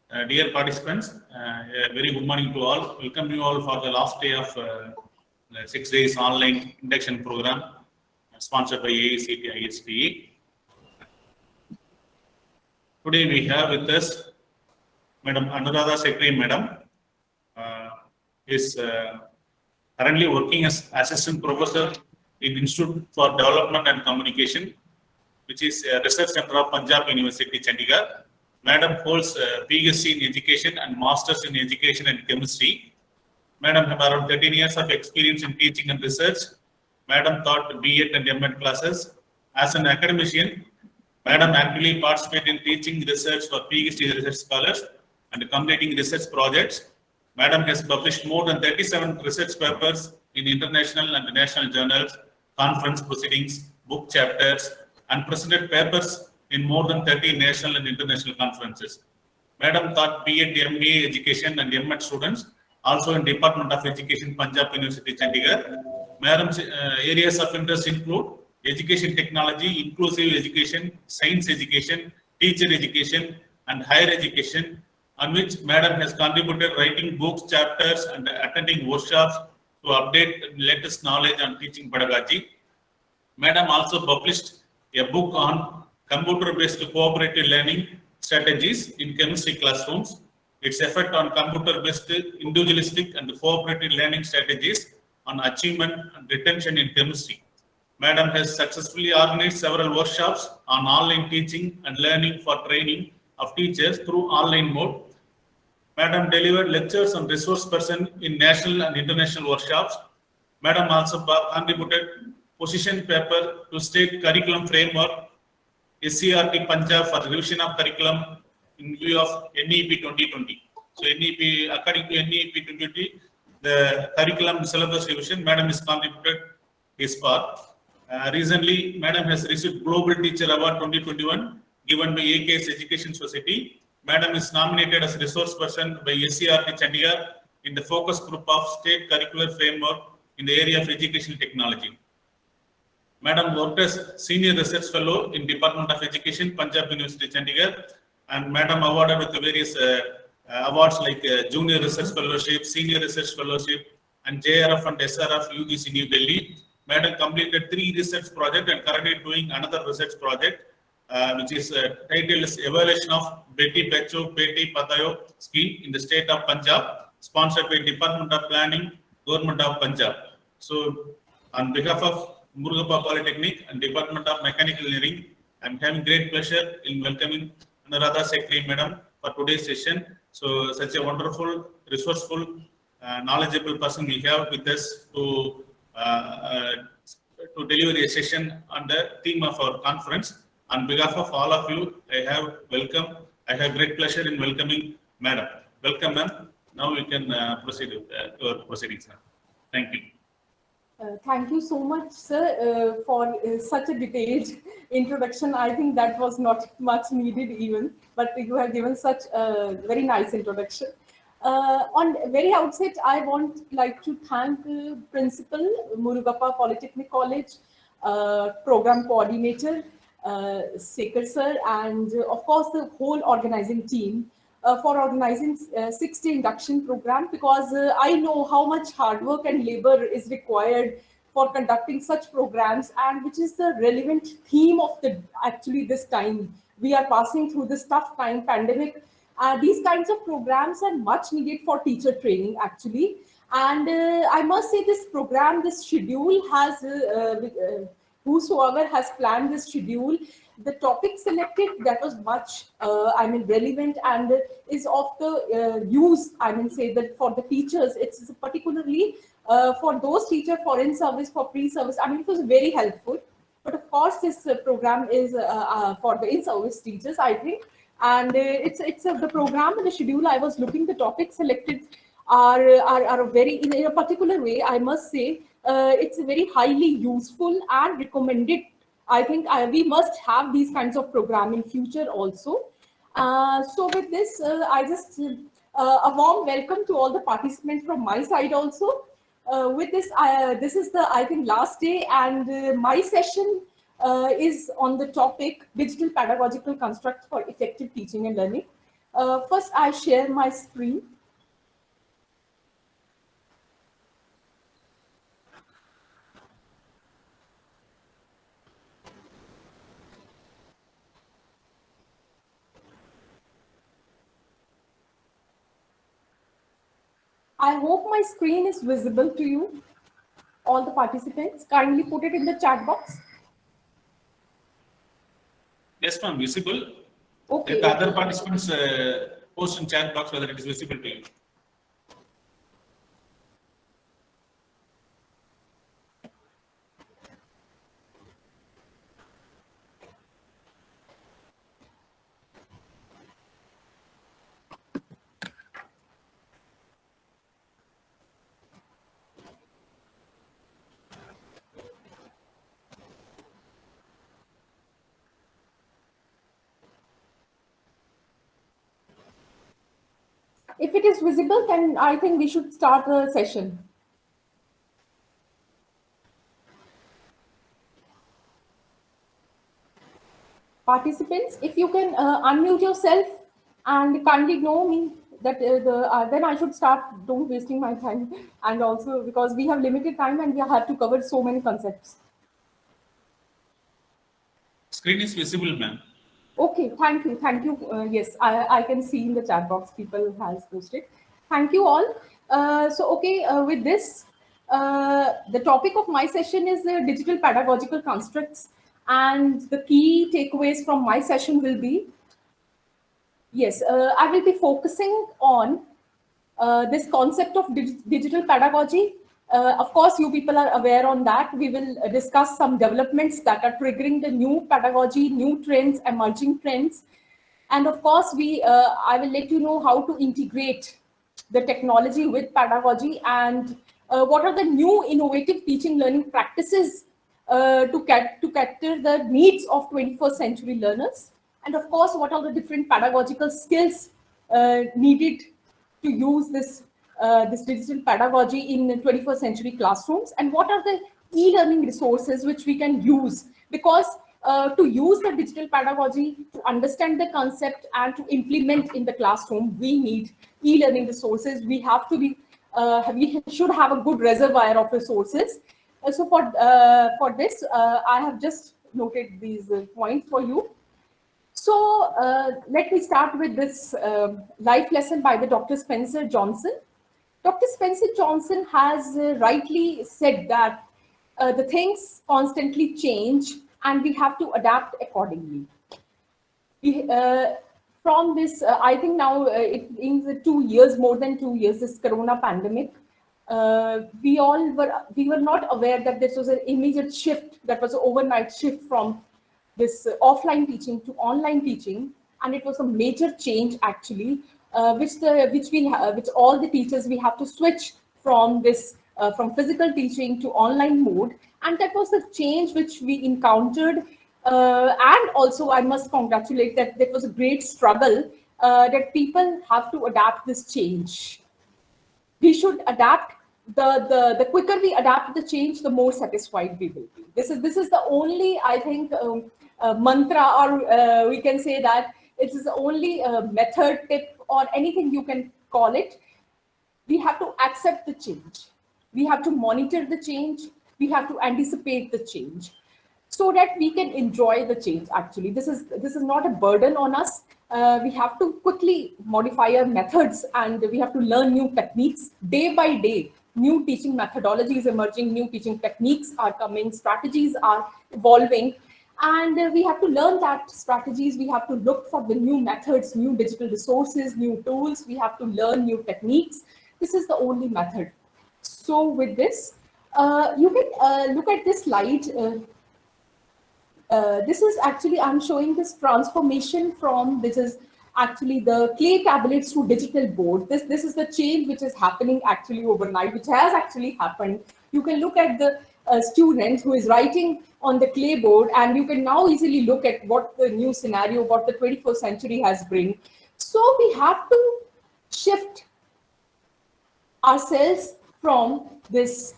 Dear participants, a very good morning to all. Welcome you all for the last day of the 6 days online induction program sponsored by AICT ISTE. Today we have with us Madam Anuradha Sekhri, Madam, is currently working as Assistant Professor in Institute for Development and Communication, which is a research center of Punjab University, Chandigarh. Madam holds PhD in Education and Masters in Education and Chemistry. Madam have around 13 years of experience in teaching and research. Madam taught B.Ed and M.Ed classes. As an academician, Madam actively participated in teaching research for PhD research scholars and completing research projects. Madam has published more than 37 research papers in international and national journals, conference proceedings, book chapters, and presented papers in more than 30 national and international conferences. Madam taught B.Ed, MBA education and M.Ed students, also in Department of Education, Punjab University, Chandigarh. Madam's areas of interest include education technology, inclusive education, science education, teacher education, and higher education, on which Madam has contributed writing books, chapters, and attending workshops to update latest knowledge on teaching pedagogy. Madam also published a book on computer-based cooperative learning strategies in chemistry classrooms, its effect on computer-based individualistic and cooperative learning strategies on achievement and retention in chemistry. Madam has successfully organized several workshops on online teaching and learning for training of teachers through online mode. Madam delivered lectures on resource person in national and international workshops. Madam also contributed position paper to state curriculum framework SCRT Punjab for revision of curriculum in view of NEP 2020. So NEP, according to NEP 2020, the curriculum syllabus revision, Madam has contributed his part. Recently, Madam has received Global Teacher Award 2021 given by AKS Education Society. Madam is nominated as resource person by SCRT Chandigarh in the focus group of state curricular framework in the area of education technology. Madam worked as Senior Research Fellow in Department of Education, Punjab University, Chandigarh, and Madam awarded with various awards like Junior Research Fellowship, Senior Research Fellowship, and JRF and SRF UGC New Delhi. Madam completed 3 research projects and currently doing another research project, which is titled as Evaluation of Beti Bacho Beti Patayo scheme in the state of Punjab, sponsored by Department of Planning, Government of Punjab. So, on behalf of Murugappa Polytechnic and Department of Mechanical Engineering, I am having great pleasure in welcoming Anuradha Sekhri, Madam, for today's session. So, such a wonderful, resourceful, knowledgeable person we have with us to deliver a session on the theme of our conference. On behalf of all of you, I have great pleasure in welcoming Madam. Welcome, ma'am. Now we can proceed with our proceedings. Thank you. Thank you so much, sir, for such a detailed introduction. I think that was not much needed even, but you have given such a very nice introduction. On very outset, I want like to thank Principal, Murugappa Polytechnic College, Program Coordinator, Sekhri sir, and of course the whole organizing team for organizing 6-day induction program, because I know how much hard work and labor is required for conducting such programs, and which is the relevant theme of the actually this time. We are passing through this tough time, pandemic. These kinds of programs are much needed for teacher training actually. And I must say this program, this schedule has, whosoever has planned this schedule, the topic selected, that was much, relevant and is of the use, say that for the teachers, it's particularly for those teachers for in-service, for pre-service, it was very helpful. But of course, this program is for the in-service teachers, I think. And it's the program and the schedule I was looking, the topics selected are very, in a particular way, I must say, it's very highly useful and recommended. I think we must have these kinds of program in future also. So with this, I just a warm welcome to all the participants from my side also. With this, this is the, I think, last day, and my session is on the topic Digital Pedagogical Constructs for Effective Teaching and Learning. First, I share my screen. I hope my screen is visible to you, all the participants. Kindly put it in the chat box. Yes, ma'am, visible. Okay. Let the other participants post in chat box whether it is visible to you. If it is visible, then I think we should start the session. Participants, if you can unmute yourself and kindly know me that then I should start. Don't wasting my time, and also because we have limited time and we have to cover so many concepts. Screen is visible, ma'am. Okay, thank you. Yes, I can see in the chat box people has posted. Thank you all. With this, the topic of my session is digital pedagogical constructs, and the key takeaways from my session will be, yes, I will be focusing on this concept of digital pedagogy. Of course, you people are aware on that. We will discuss some developments that are triggering the new pedagogy, new trends, emerging trends. And of course, I will let you know how to integrate the technology with pedagogy and what are the new innovative teaching learning practices to capture the needs of 21st century learners. And of course, what are the different pedagogical skills needed to use this digital pedagogy in the 21st century classrooms, and what are the e-learning resources which we can use, because to use the digital pedagogy, to understand the concept and to implement in the classroom, we need e-learning resources. We have to be we should have a good reservoir of resources. So for this, I have just noted these points for you. So let me start with this life lesson by the Dr. Spencer Johnson. Dr. Spencer Johnson has rightly said that the things constantly change and we have to adapt accordingly. From this, I think now it in 2 years, more than 2 years, this Corona pandemic, we were not aware that this was an immediate shift, that was an overnight shift from this offline teaching to online teaching, and it was a major change actually, which all the teachers we have to switch from this from physical teaching to online mode, and that was the change which we encountered. And also, I must congratulate that there was a great struggle that people have to adapt this change. We should adapt. The quicker we adapt the change, the more satisfied we will be. This is the only, I think, mantra, or we can say that it is the only method, tip, or anything you can call it. We have to accept the change. We have to monitor the change. We have to anticipate the change, so that we can enjoy the change. Actually, this is not a burden on us. We have to quickly modify our methods, and we have to learn new techniques day by day. New teaching methodologies emerging, new teaching techniques are coming, strategies are evolving, and we have to learn that strategies. We have to look for the new methods, new digital resources, new tools. We have to learn new techniques. This is the only method. So with this, you can look at this slide. This is actually, I'm showing this transformation from, this is actually the clay tablets to digital board. This is the change which is happening actually overnight, which has actually happened. You can look at the student who is writing on the clay board, and you can now easily look at what the new scenario, what the 21st century has bring. So we have to shift ourselves from this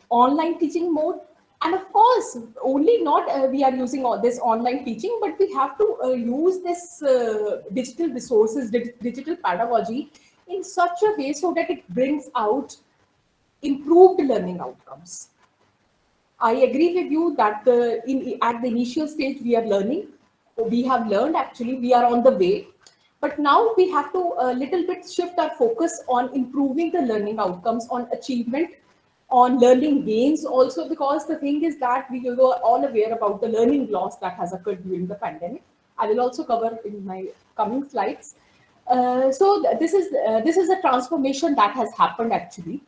online teaching mode And of course, only not we are using all this online teaching, but we have to use this digital resources, digital pedagogy in such a way so that it brings out improved learning outcomes. I agree with you that at the initial stage we are learning. We have learned, actually, we are on the way. But now we have to a little bit shift our focus on improving the learning outcomes, on achievement, on learning gains also, because the thing is that we were all aware about the learning loss that has occurred during the pandemic. I will also cover in my coming slides. This is a transformation that has happened, actually.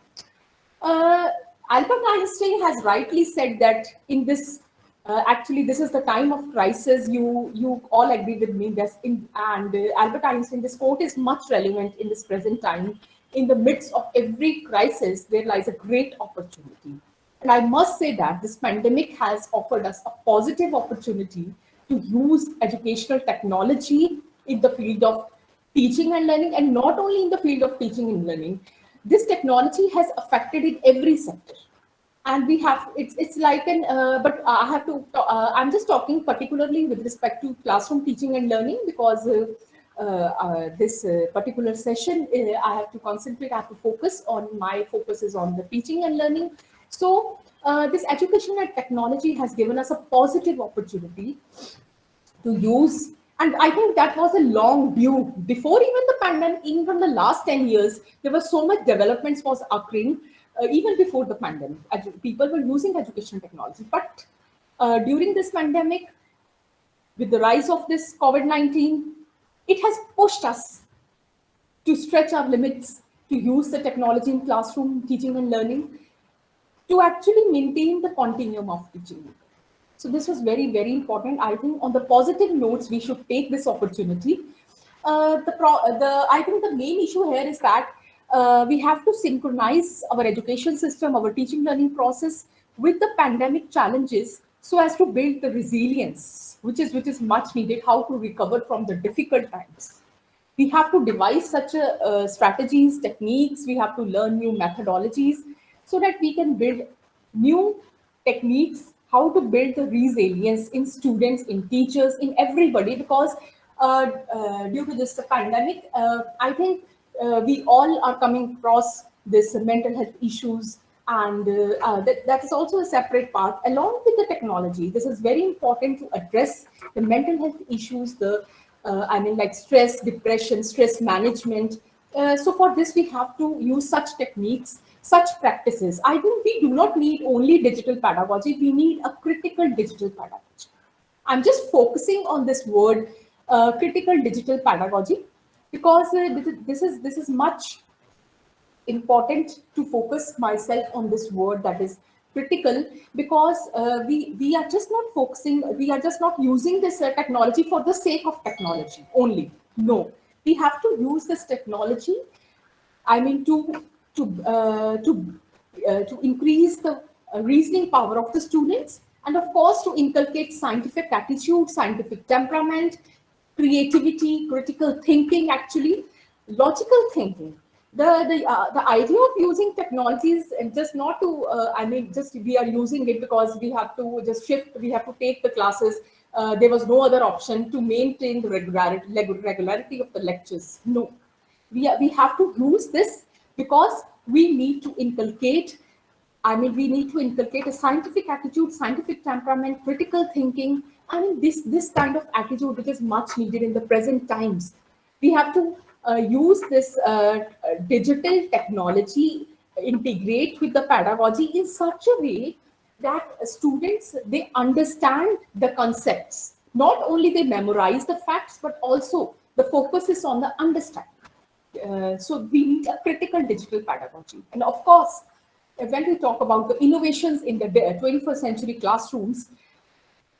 uh, Albert Einstein has rightly said that in this, actually, this is the time of crisis. You all agree with me. Albert Einstein, this quote is much relevant in this present time. In the midst of every crisis, there lies a great opportunity. And I must say that this pandemic has offered us a positive opportunity to use educational technology in the field of teaching and learning, and not only in the field of teaching and learning. This technology has affected in every sector. And we have, it's like an, but I have to, I'm just talking particularly with respect to classroom teaching and learning, because this particular session, I have to concentrate, I have to focus on, my focus is on the teaching and learning. So this education and technology has given us a positive opportunity to use. And I think that was a long view. Before even the pandemic, even from the last 10 years, there was so much developments was occurring, even before the pandemic. People were using education technology. But during this pandemic, with the rise of this COVID-19, it has pushed us to stretch our limits, to use the technology in classroom teaching and learning, to actually maintain the continuum of teaching. So this was very, very important. I think on the positive notes, we should take this opportunity. I think the main issue here is that we have to synchronize our education system, our teaching learning process with the pandemic challenges, so as to build the resilience, which is much needed, how to recover from the difficult times. We have to devise such strategies, techniques. We have to learn new methodologies so that we can build new techniques, how to build the resilience in students, in teachers, in everybody. Because due to this pandemic, I think we all are coming across this mental health issues, and that is also a separate part along with the technology. This is very important to address the mental health issues, the I mean, like stress, depression, stress management. So for this, we have to use such techniques, such practices. I think we do not need only digital pedagogy, we need a critical digital pedagogy. I'm just focusing on this word, critical digital pedagogy, because this is much important to focus myself on this word, that is critical, because we are just not focusing, we are just not using this technology for the sake of technology only. No, we have to use this technology, I mean, to increase the reasoning power of the students, and of course to inculcate scientific attitude, scientific temperament, creativity, critical thinking, actually logical thinking. The idea of using technologies, and just not to I mean, just we are using it because we have to just shift, we have to take the classes, there was no other option to maintain the regularity of the lectures. No, we have to use this because we need to inculcate, I mean, we need to inculcate a scientific attitude, scientific temperament, critical thinking. I mean, this kind of attitude which is much needed in the present times. We have to use this digital technology, integrate with the pedagogy in such a way that students, they understand the concepts. Not only they memorize the facts, but also the focus is on the understanding. So we need a critical digital pedagogy. And of course, when we talk about the innovations in the 21st century classrooms,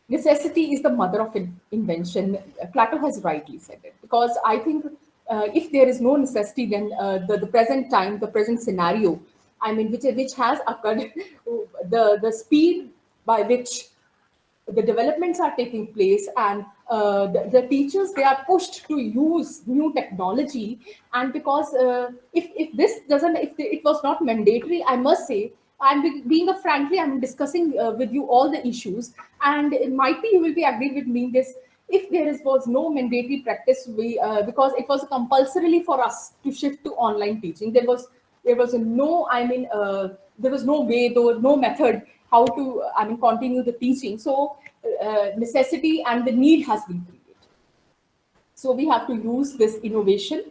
necessity is the mother of invention. Plato has rightly said it, because I think if there is no necessity, then the present time, the present scenario, I mean, which has occurred, the speed by which the developments are taking place, and the teachers, they are pushed to use new technology. And because if this doesn't, if it was not mandatory, I must say, being a frankly, I'm discussing with you all the issues, and it might be you will be agreed with me in this. If was no mandatory practice, because it was compulsorily for us to shift to online teaching. There was no, there was no way, though no method how to continue the teaching. So necessity and the need has been created. So we have to use this innovation.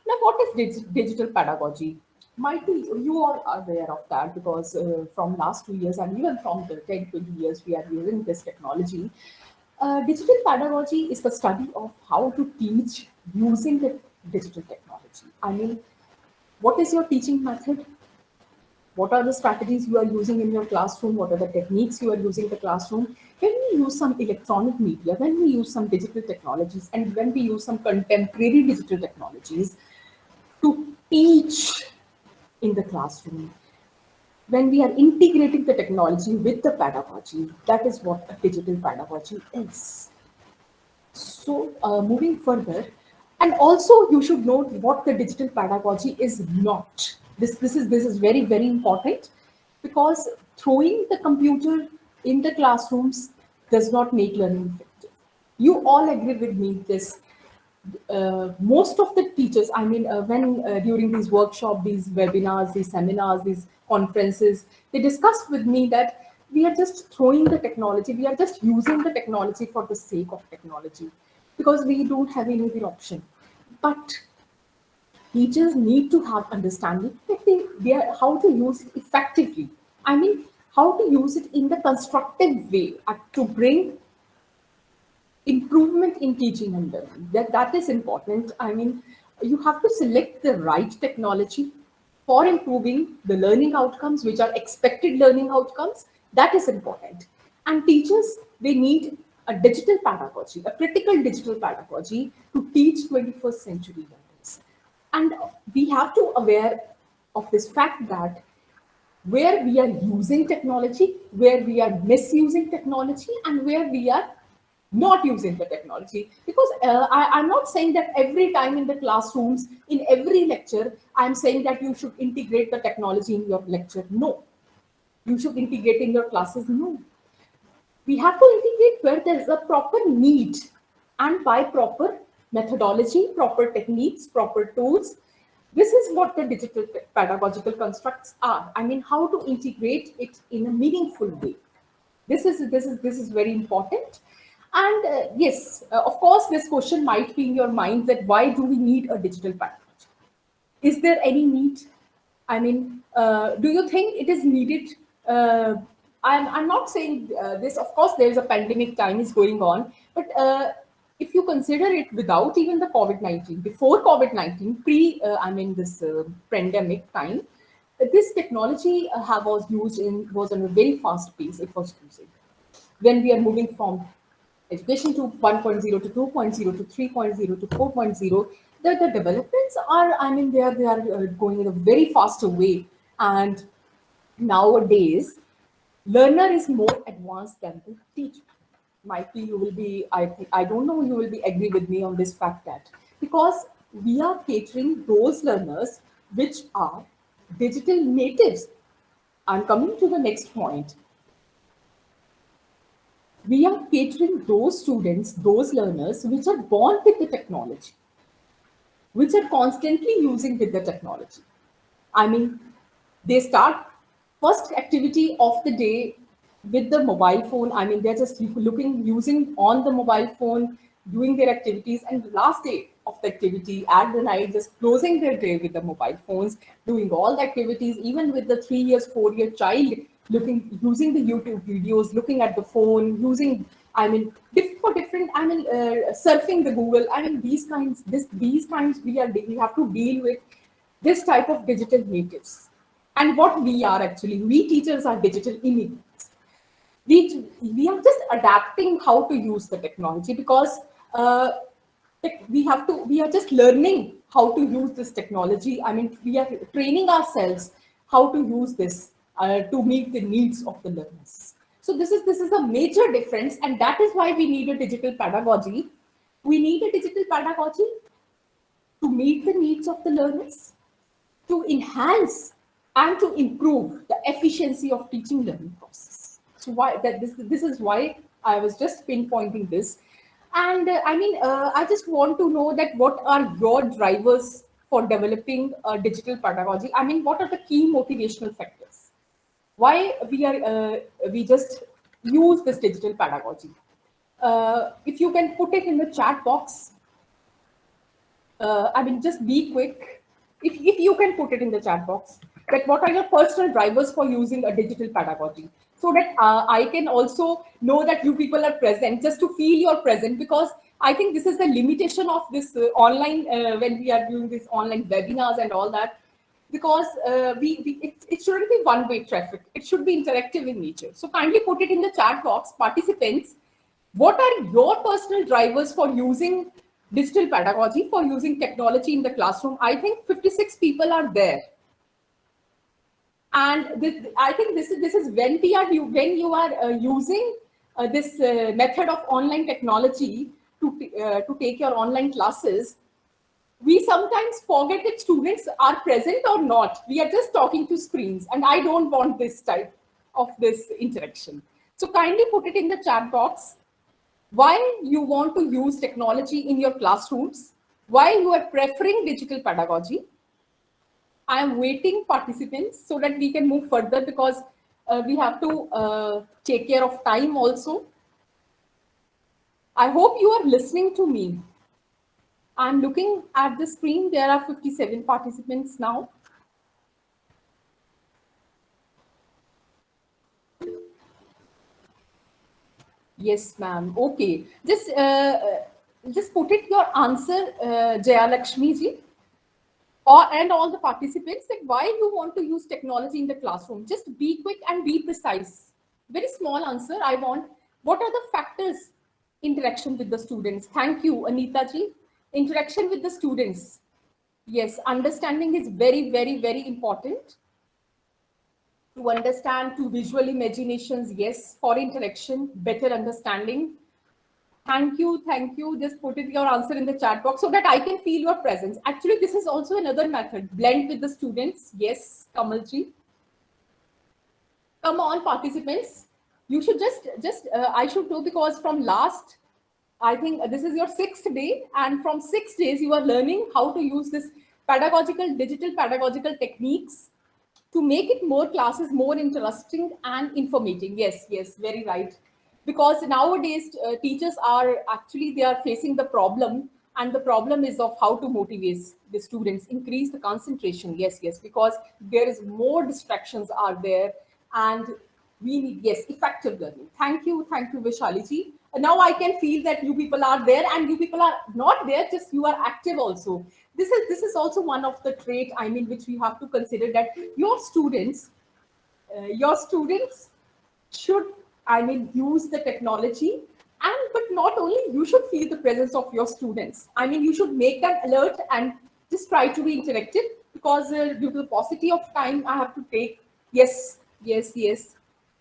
Now, what is digital pedagogy? Might be you all are aware of that, because from last 2 years and even from the 10, 20 years we are using this technology. Digital pedagogy is the study of how to teach using the digital technology. What is your teaching method? What are the strategies you are using in your classroom? What are the techniques you are using in the classroom? When we use some electronic media, when we use some digital technologies, and when we use some contemporary digital technologies to teach in the classroom, when we are integrating the technology with the pedagogy, that is what a digital pedagogy is. So moving further, and also you should note what the digital pedagogy is not. This is very, very important, because throwing the computer in the classrooms does not make learning effective. You all agree with me this. Most of the teachers, when during these workshops, these webinars, these seminars, these conferences, they discussed with me that we are just throwing the technology, we are just using the technology for the sake of technology, because we don't have any other option. But teachers need to have understanding that they are how to use it effectively. How to use it in the constructive way to bring improvement in teaching and learning. That is important. You have to select the right technology for improving the learning outcomes, which are expected learning outcomes. That is important. And teachers, they need a digital pedagogy, a critical digital pedagogy to teach 21st century learners. And we have to aware of this fact that where we are using technology, where we are misusing technology, and where we are not using the technology. Because I'm not saying that every time in the classrooms, in every lecture, I'm saying that you should integrate the technology in your lecture. No. You should integrate in your classes. No. We have to integrate where there is a proper need, and by proper methodology, proper techniques, proper tools. This is what the digital pedagogical constructs are. How to integrate it in a meaningful way. This is very important. And yes, of course, this question might be in your mind, that why do we need a digital pedagogy? Is there any need? Do you think it is needed? I'm not saying this. Of course, there's a pandemic time is going on, but if you consider it without even the COVID-19, before COVID-19, this pandemic time, this technology was on a very fast pace. It was using when we are moving from education to 1.0 to 2.0 to 3.0 to 4.0. The developments are, they are going in a very faster way. And nowadays, learner is more advanced than the teacher. Might be you will be, I don't know, you will be agree with me on this fact, that because we are catering those learners which are digital natives. I'm coming to the next point. We are catering those students, those learners which are born with the technology, which are constantly using with the technology. They start first activity of the day with the mobile phone. They're just using on the mobile phone, doing their activities, and last day of the activity at the night, just closing their day with the mobile phones, doing all the activities, even with the 3 years, 4-year child, using the YouTube videos, looking at the phone, using, for different, surfing the Google. These kinds we have to deal with this type of digital natives. And what we are actually, we teachers are digital immigrants. We are just adapting how to use the technology, because we are just learning how to use this technology. We are training ourselves how to use this to meet the needs of the learners. So this is a major difference, and that is why we need a digital pedagogy. We need a digital pedagogy to meet the needs of the learners, to enhance and to improve the efficiency of teaching learning process. So why that this is why I was just pinpointing this. And I just want to know that what are your drivers for developing digital pedagogy? I mean, what are the key motivational factors? Why we just use this digital pedagogy? If you can put it in the chat box, just be quick. If you can put it in the chat box, that what are your personal drivers for using a digital pedagogy, so that I can also know that you people are present, just to feel you're present, because I think this is the limitation of this online, when we are doing this online webinars and all that, because it shouldn't be one-way traffic. It should be interactive in nature. So kindly put it in the chat box, participants. What are your personal drivers for using digital pedagogy, for using technology in the classroom? I think 56 people are there. And I think this is when you are using this method of online technology to take your online classes, we sometimes forget that students are present or not. We are just talking to screens, and I don't want this type of this interaction. So kindly put it in the chat box why you want to use technology in your classrooms, why you are preferring digital pedagogy. I am waiting participants so that we can move further, because we have to take care of time also. I hope you are listening to me. I'm looking at the screen. There are 57 participants now. Yes, ma'am. Okay. Just put it your answer, Jaya Lakshmi ji, and all the participants, that why you want to use technology in the classroom. Just be quick and be precise. Very small answer. I want, what are the factors? Interaction with the students. Thank you, Anita ji. Interaction with the students. Yes, understanding is very, very, very important. To understand, to visual imaginations, yes, for interaction, better understanding. Thank you, thank you. Just put it your answer in the chat box so that I can feel your presence. Actually, this is also another method. Blend with the students. Yes, Kamalji. Come on, participants. You should I should know, because from last, I think this is your 6th day, and from 6 days you are learning how to use this digital pedagogical techniques to make it more classes more interesting and informative. Yes, yes, very right. Because nowadays teachers are actually, they are facing the problem, and the problem is of how to motivate the students, increase the concentration. Yes, yes, because there is more distractions are there, and we need, yes, effective learning. Thank you, Vishali ji. Now I can feel that you people are there, and you people are not there, just you are active also. This is also one of the trait, I mean, which we have to consider, that your students should, I mean, use the technology, and but not only, you should feel the presence of your students. I mean, you should make them alert and just try to be interactive, because due to the paucity of time, I have to take. Yes, yes, yes.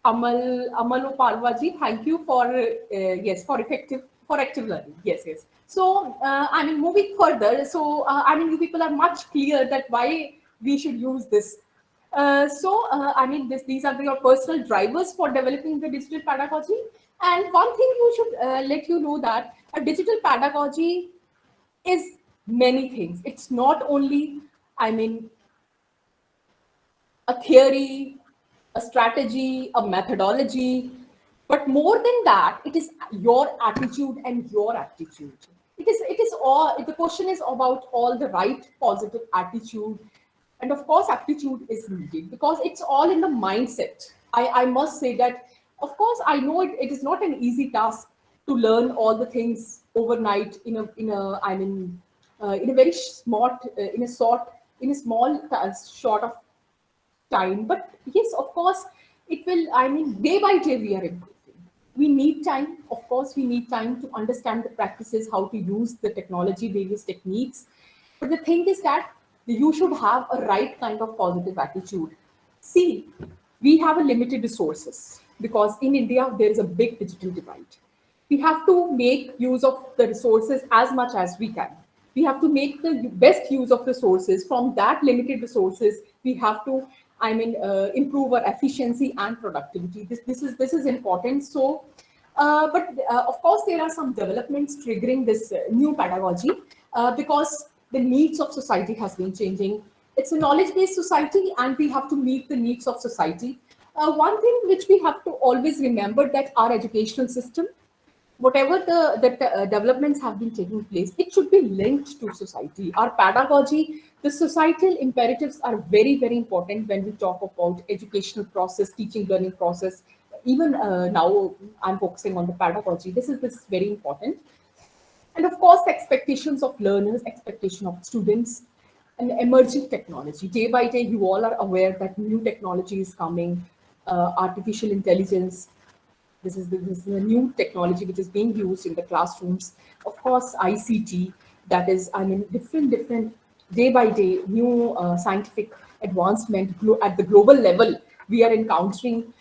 Amalo Parvaji, thank you for yes, for active learning. Yes, yes. So I mean, moving further. So I mean, you people are much clear that why we should use this. I mean, these are your personal drivers for developing the digital pedagogy. And one thing you should let you know, that a digital pedagogy is many things. It's not only, I mean, a theory, a strategy, a methodology, but more than that, it is your attitude and your aptitude. It is all, the question is about all the right positive attitude. And of course, aptitude is needed, because it's all in the mindset. I must say that, of course, I know it is not an easy task to learn all the things overnight in a very smart, in a small short of time. But yes, of course, it will, I mean, day by day we are improving. We need time, of course, we need time to understand the practices, how to use the technology, various techniques. But the thing is that you should have a right kind of positive attitude. See, we have a limited resources, because in India there is a big digital divide. We have to make use of the resources as much as we can. We have to make the best use of resources. From that limited resources, we have to improve our efficiency and productivity. This is important. So, but of course, there are some developments triggering this new pedagogy because the needs of society has been changing. It's a knowledge-based society, and we have to meet the needs of society. One thing which we have to always remember, that our educational system, whatever the developments have been taking place, it should be linked to society. Our pedagogy, the societal imperatives are very, very important when we talk about educational process, teaching, learning process. Even now, I'm focusing on the pedagogy. This is very important. And of course, the expectations of learners, expectation of students, and emerging technology. Day by day, you all are aware that new technology is coming, artificial intelligence. This is a new technology which is being used in the classrooms. Of course, ICT, that is, different day by day, new scientific advancement at the global level. We are encountering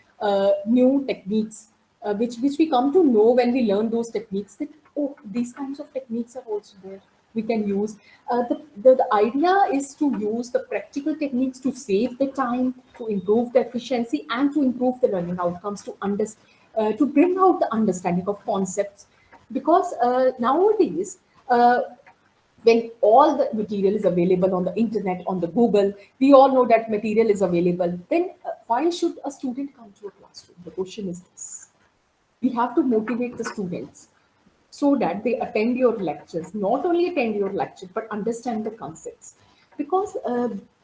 new techniques, which we come to know when we learn those techniques, that, oh, these kinds of techniques are also there. We can use. The idea is to use the practical techniques to save the time, to improve the efficiency, and to improve the learning outcomes, to bring out the understanding of concepts. Because nowadays, when all the material is available on the internet, on the Google, we all know that material is available, then why should a student come to a classroom? The question is this. We have to motivate the students so that they attend your lectures, not only attend your lecture, but understand the concepts. Because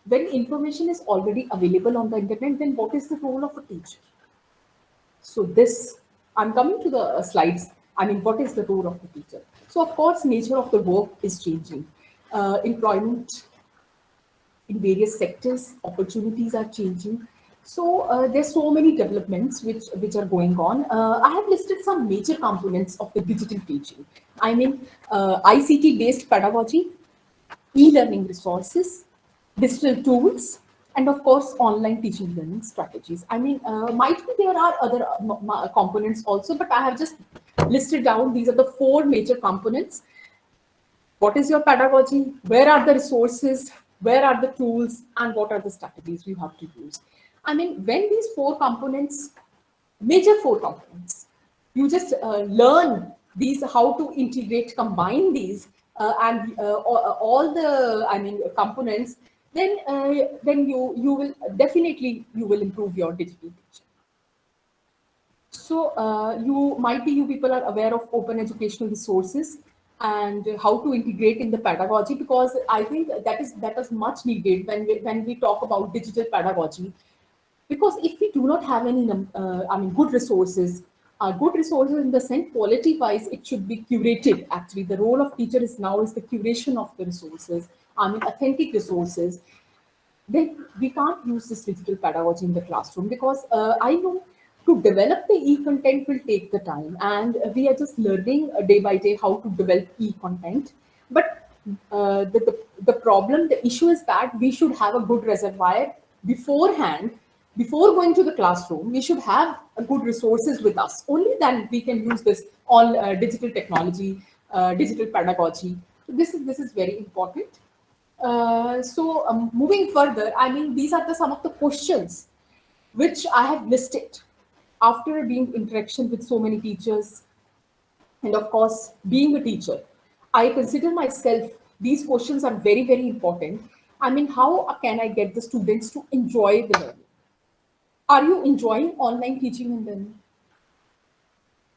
when information is already available on the internet, then what is the role of a teacher? So this, I'm coming to the slides. What is the role of the teacher? So of course, nature of the work is changing. Employment in various sectors, opportunities are changing. So there's so many developments which are going on. I have listed some major components of the digital teaching. ICT-based pedagogy, e-learning resources, digital tools, and of course, online teaching learning strategies. Might be there are other components also, but I have just listed down. These are the four major components. What is your pedagogy? Where are the resources? Where are the tools? And what are the strategies you have to use? When these four components, major four components, you just learn these, how to integrate, combine these, and all the components, then you will definitely, you will improve your digital teaching. So you people are aware of open educational resources and how to integrate in the pedagogy, because I think that is much needed when we talk about digital pedagogy. Because if we do not have any good resources in the sense, quality wise, it should be curated. Actually, the role of teacher is the curation of the resources, authentic resources. Then we can't use this digital pedagogy in the classroom, because I know to develop the e-content will take the time, and we are just learning day by day how to develop e-content. But the problem, the issue is that we should have a good reservoir beforehand. Before going to the classroom, we should have a good resources with us. Only then we can use this all digital technology, digital pedagogy. So this is very important. Moving further, these are some of the questions which I have listed after being interaction with so many teachers, and of course, being a teacher. I consider myself, these questions are very, very important. How can I get the students to enjoy the learning? Are you enjoying online teaching and learning?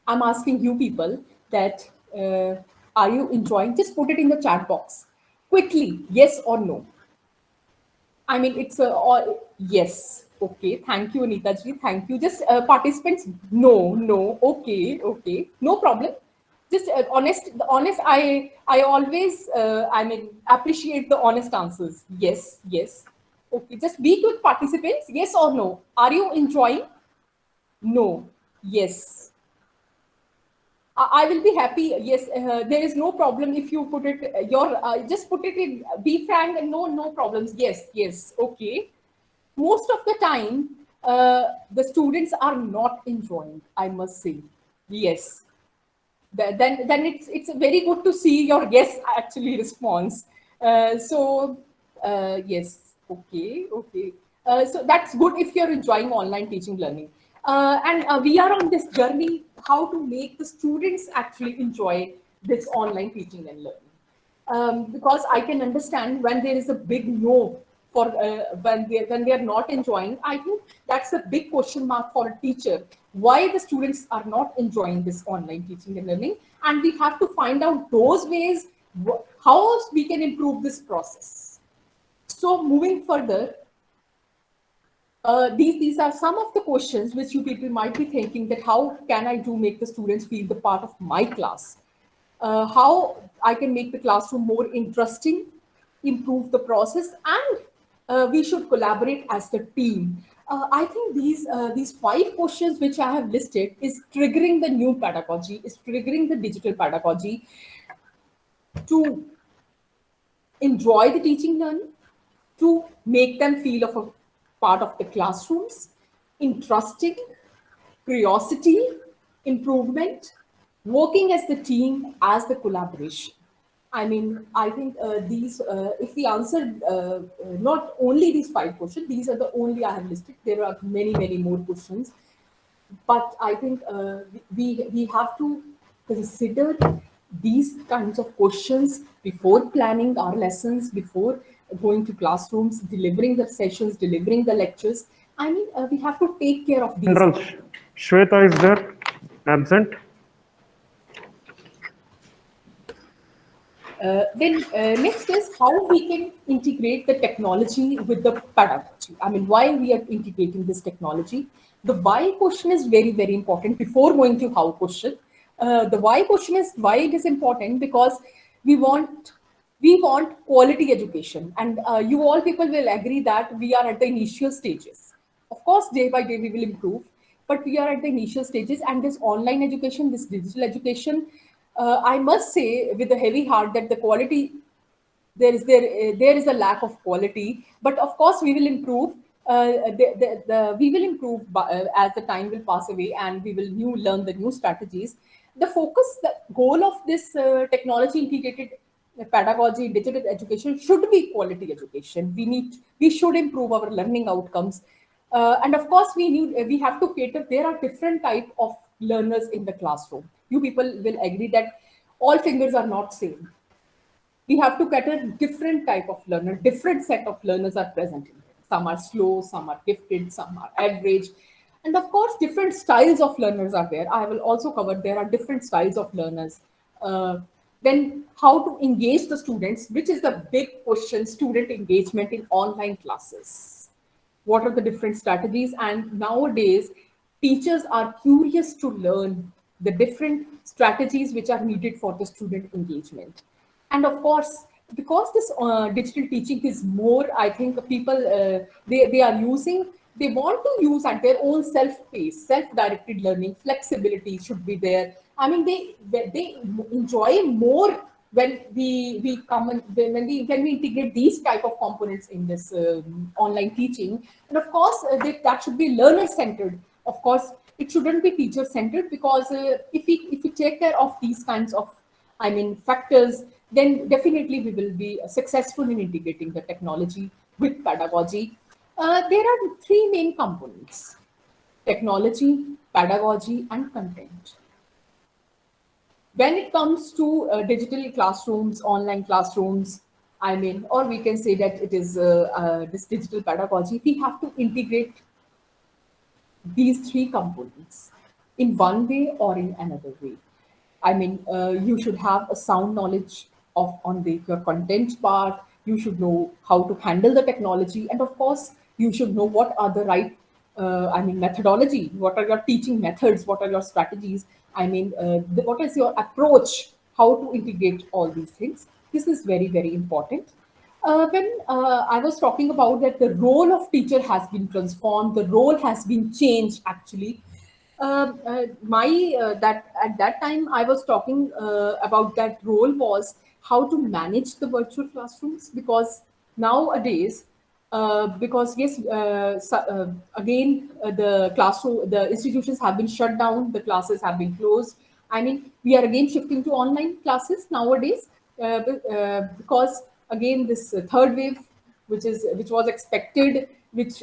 I'm asking you people that, are you enjoying? Just put it in the chat box quickly, yes or no. It's yes. Okay, thank you, Anita ji. Thank you. Just participants, no. Okay, no problem. Just honest. I always appreciate the honest answers. Yes. Okay, just be quick, participants. Yes or no? Are you enjoying? No. Yes. I will be happy. Yes, there is no problem if you put it. Just put it in. Be frank and no problems. Yes. Okay. Most of the time, the students are not enjoying, I must say. Yes. Then it's very good to see your yes actually response. Yes. Okay. So that's good if you're enjoying online teaching learning. And we are on this journey how to make the students actually enjoy this online teaching and learning. Because I can understand when there is a big no for when they are not enjoying. I think that's a big question mark for a teacher. Why the students are not enjoying this online teaching and learning, and we have to find out those ways how we can improve this process. So moving further, these are some of the questions which you people might be thinking that how can I do make the students feel the part of my class? How I can make the classroom more interesting, improve the process, and we should collaborate as a team. I think these 5 questions which I have listed is triggering the new pedagogy, is triggering the digital pedagogy to enjoy the teaching learning, to make them feel of a part of the classrooms, interesting, curiosity, improvement, working as the team, as the collaboration. I mean, I think if we answered not only these 5 questions, these are the only I have listed. There are many, many more questions. But I think we have to consider these kinds of questions before planning our lessons, before going to classrooms, delivering the sessions, delivering the lectures. I mean, we have to take care of these. General Shweta is there, absent. Then next is how we can integrate the technology with the pedagogy. I mean, why we are integrating this technology. The why question is very, very important before going to how question. The why question is why it is important because we want quality education, and you all people will agree that we are at the initial stages. Of course, day by day we will improve, but we are at the initial stages, and this online education, this digital education, I must say with a heavy heart that the quality there is a lack of quality, but of course we will improve. We will improve as the time will pass away, and we will learn the new strategies. The goal of this technology integrated pedagogy, digital education should be quality education. We should improve our learning outcomes, and of course we have to cater. There are different type of learners in the classroom. You people will agree that all fingers are not same. We have to cater different type of learner, different set of learners are present in there. Some are slow, some are gifted, some are average, and of course different styles of learners are there. I will also cover there are different styles of learners. Then how to engage the students, which is the big question, student engagement in online classes. What are the different strategies? And nowadays teachers are curious to learn the different strategies which are needed for the student engagement. And of course, because this digital teaching is more, I think people they are using, they want to use at their own self-pace, self-directed learning, flexibility should be there. I mean, they enjoy more when we come and when we integrate these type of components in this online teaching. And of course, that should be learner-centered. Of course, it shouldn't be teacher-centered, because if we take care of these kinds of factors, then definitely we will be successful in integrating the technology with pedagogy. There are 3 main components: technology, pedagogy, and content. When it comes to digital classrooms, online classrooms, or we can say that it is this digital pedagogy, we have to integrate these 3 components in one way or in another way. You should have a sound knowledge on your content part. You should know how to handle the technology, and of course, you should know what are the right, methodology. What are your teaching methods? What are your strategies? What is your approach? How to integrate all these things? This is very, very important. When I was talking about that, the role of teacher has been transformed. The role has been changed actually. That at that time I was talking about that role was how to manage the virtual classrooms, because nowadays because yes again the classroom, the institutions have been shut down, the classes have been closed. We are again shifting to online classes nowadays because again this third wave which was expected, which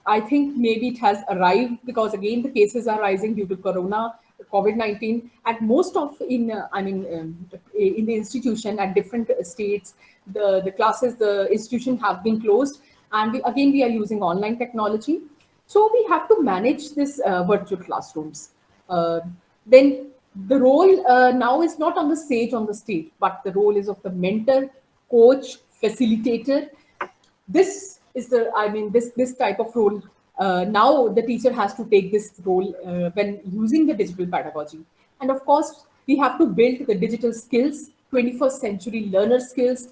I think maybe it has arrived, because again the cases are rising due to COVID-19 at most of in in the institution at different states. The classes, the institution have been closed, and again we are using online technology. So we have to manage this virtual classrooms. Then the role now is not on the stage, but the role is of the mentor, coach, facilitator. This is the, this type of role. Now the teacher has to take this role when using the digital pedagogy. And of course, we have to build the digital skills, 21st century learner skills,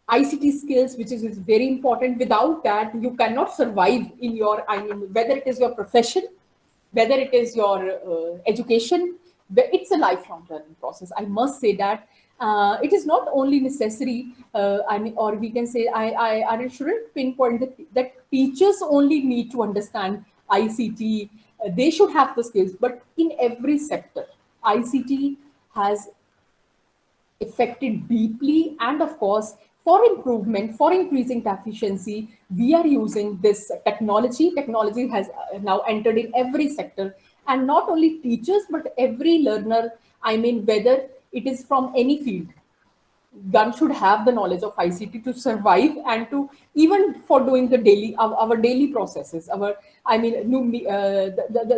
ICT skills, which is very important. Without that, you cannot survive in your, whether it is your profession, whether it is your education, it's a lifelong learning process. I must say that it is not only necessary, or we can say, I shouldn't pinpoint that teachers only need to understand ICT. They should have the skills, but in every sector, ICT has affected deeply. And of course, for improvement, for increasing the efficiency, we are using this technology. Technology has now entered in every sector, and not only teachers, but every learner. Whether it is from any field, one should have the knowledge of ICT to survive, and to even for doing the daily, our daily processes, the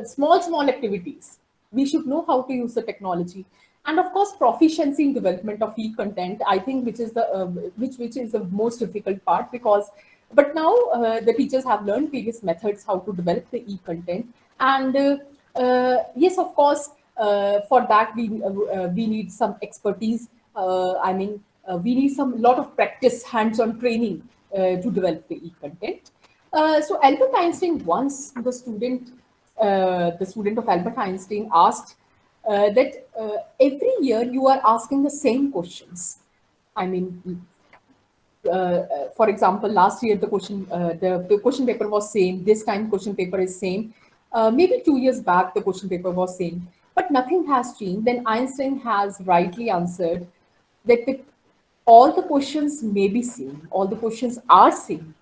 small activities. We should know how to use the technology. And of course, proficiency in development of e-content, I think, which is the which is the most difficult part, because but now the teachers have learned various methods how to develop the e-content. And yes, of course, for that we need some expertise. We need some lot of practice, hands-on training to develop the e-content. So Albert Einstein, once the student of Albert Einstein asked that every year you are asking the same questions. For example, last year the question paper was same. This time question paper is same. Maybe 2 years back the question paper was same, but nothing has changed. Then Einstein has rightly answered that all the questions may be same, all the questions are same,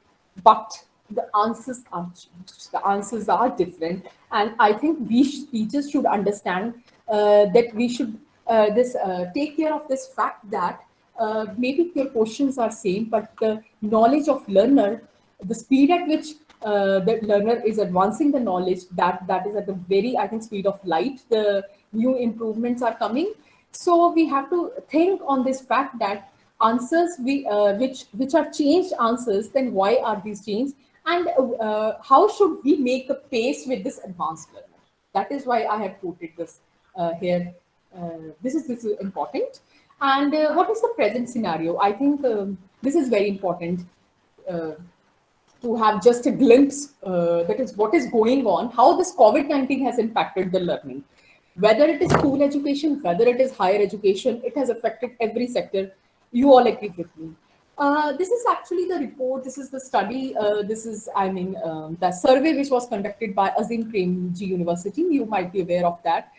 but the answers are changed. The answers are different, and I think we teachers should understand that we should take care of this fact that maybe their questions are same, but the knowledge of learner, the speed at which the learner is advancing the knowledge, that is at the very, I think, speed of light. The new improvements are coming. So we have to think on this fact that answers which are changed answers, then why are these changed? And how should we make the pace with this advanced learner? That is why I have quoted this here. This is important. And what is the present scenario? I think this is very important to have just a glimpse, that is what is going on, how this COVID-19 has impacted the learning. Whether it is school education, whether it is higher education, it has affected every sector. You all agree with me. This is actually the report. This is the study. This is, the survey which was conducted by Azim Premji University. You might be aware of that.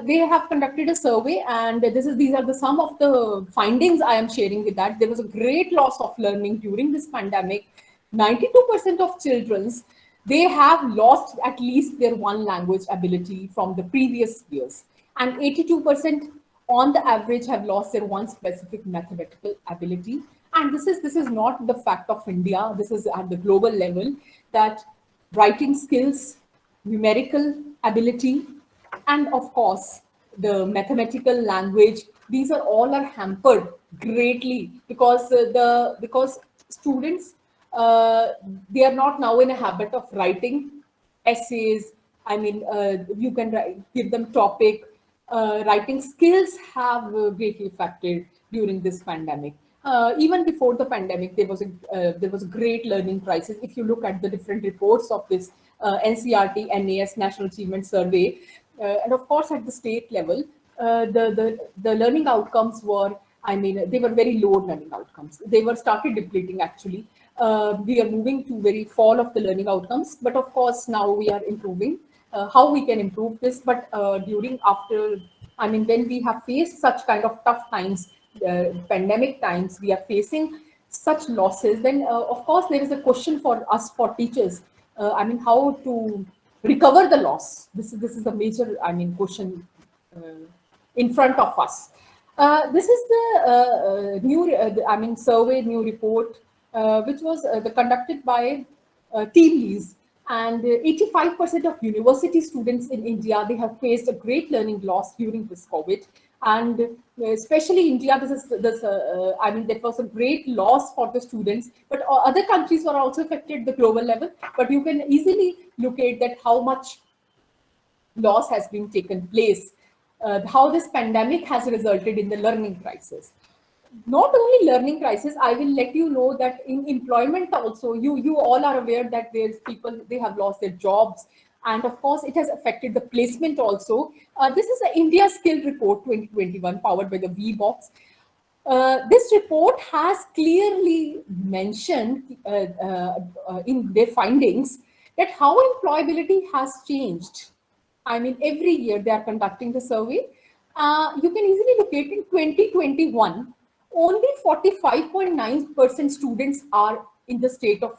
They have conducted a survey, and these are some of the findings I am sharing with that. There was a great loss of learning during this pandemic. 92% of children, they have lost at least their one language ability from the previous years, and 82% on the average have lost their one specific mathematical ability. And this is not the fact of India. This is at the global level, that writing skills, numerical ability, and of course the mathematical language, these are all hampered greatly, because students, they are not now in a habit of writing essays. You can give them topic. Writing skills have greatly affected during this pandemic. Even before the pandemic, there was a great learning crisis. If you look at the different reports of this NCRT NAS National Achievement Survey, and of course at the state level, the learning outcomes were, they were very low learning outcomes. They were started depleting actually. We are moving to very fall of the learning outcomes, but of course now we are improving. How we can improve this, but when we have faced such kind of tough times, pandemic times, we are facing such losses, then of course there is a question for us, for teachers. I mean, how to recover the loss. This is the major, I mean, question in front of us. This is the I mean, survey, new report, which was conducted by Team Lease. And 85% of university students in India, they have faced a great learning loss during this COVID. And especially India, I mean, that was a great loss for the students, but other countries were also affected at the global level. But you can easily locate that how much loss has been taken place, how this pandemic has resulted in the learning crisis. Not only learning crisis, I will let you know that in employment also, you all are aware that there's people, they have lost their jobs. And of course, it has affected the placement also. This is the India Skill Report 2021, powered by the VBox. This report has clearly mentioned in their findings that how employability has changed. I mean, every year they are conducting the survey. You can easily locate in 2021, only 45.9% students are in the state of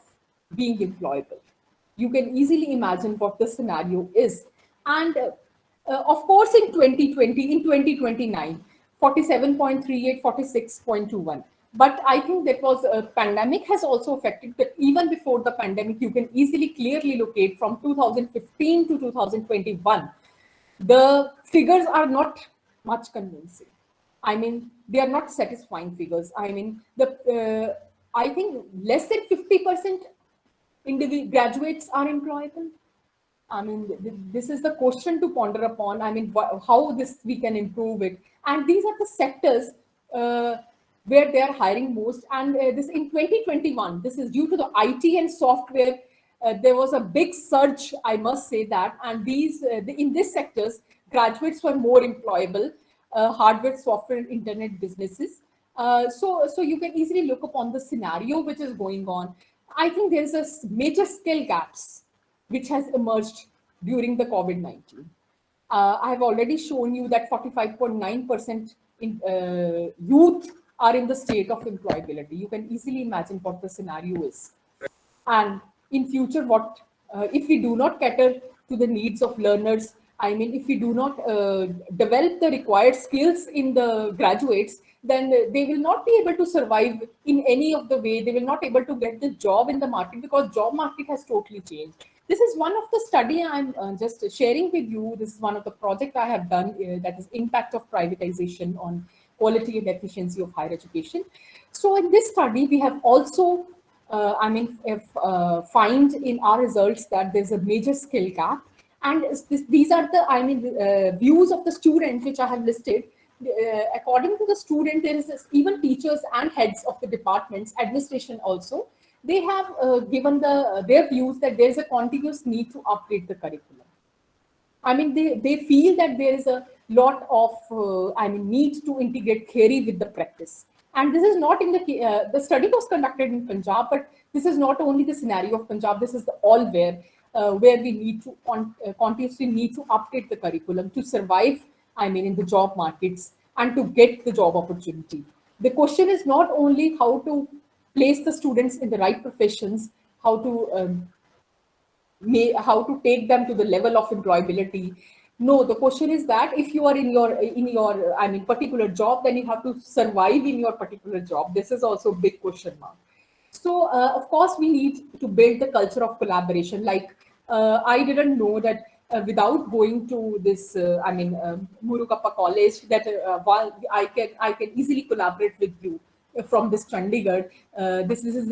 being employable. You can easily imagine what the scenario is. And of course, in 2020, in 2029, 47.38, 46.21. But I think that was a pandemic has also affected that. Even before the pandemic, you can easily clearly locate from 2015 to 2021. The figures are not much convincing. I mean, they are not satisfying figures. I mean, I think less than 50% graduates are employable. I mean, this is the question to ponder upon. I mean, how this we can improve it. And these are the sectors where they are hiring most. And this in 2021, this is due to the IT and software. There was a big surge, I must say that. And in these sectors, graduates were more employable, hardware, software, and internet businesses. So you can easily look upon the scenario which is going on. I think there's a major skill gaps which has emerged during the COVID-19. I have already shown you that 45.9% youth are in the state of employability. You can easily imagine what the scenario is. And in future, what if we do not cater to the needs of learners? I mean, if we do not develop the required skills in the graduates, then they will not be able to survive in any of the way. They will not able to get the job in the market, because job market has totally changed. This is one of the study I'm just sharing with you. This is one of the project I have done, that is impact of privatization on quality and efficiency of higher education. So in this study, we have also, find in our results that there's a major skill gap. And these are the, views of the student which I have listed. According to the student, there is even teachers and heads of the departments, administration also, they have given their views that there is a continuous need to update the curriculum. I mean, they feel that there is a lot of, need to integrate theory with the practice. And this is not in the study was conducted in Punjab, but this is not only the scenario of Punjab, this is all where we need to continuously need to update the curriculum to survive, in the job markets and to get the job opportunity. The question is not only how to place the students in the right professions, how to take them to the level of employability. No, the question is that if you are in your particular job, then you have to survive in your particular job. This is also a big question mark. So of course we need to build the culture of collaboration. Like I didn't know that without going to this Murukappa college, that while I can easily collaborate with you from this Chandigarh. This is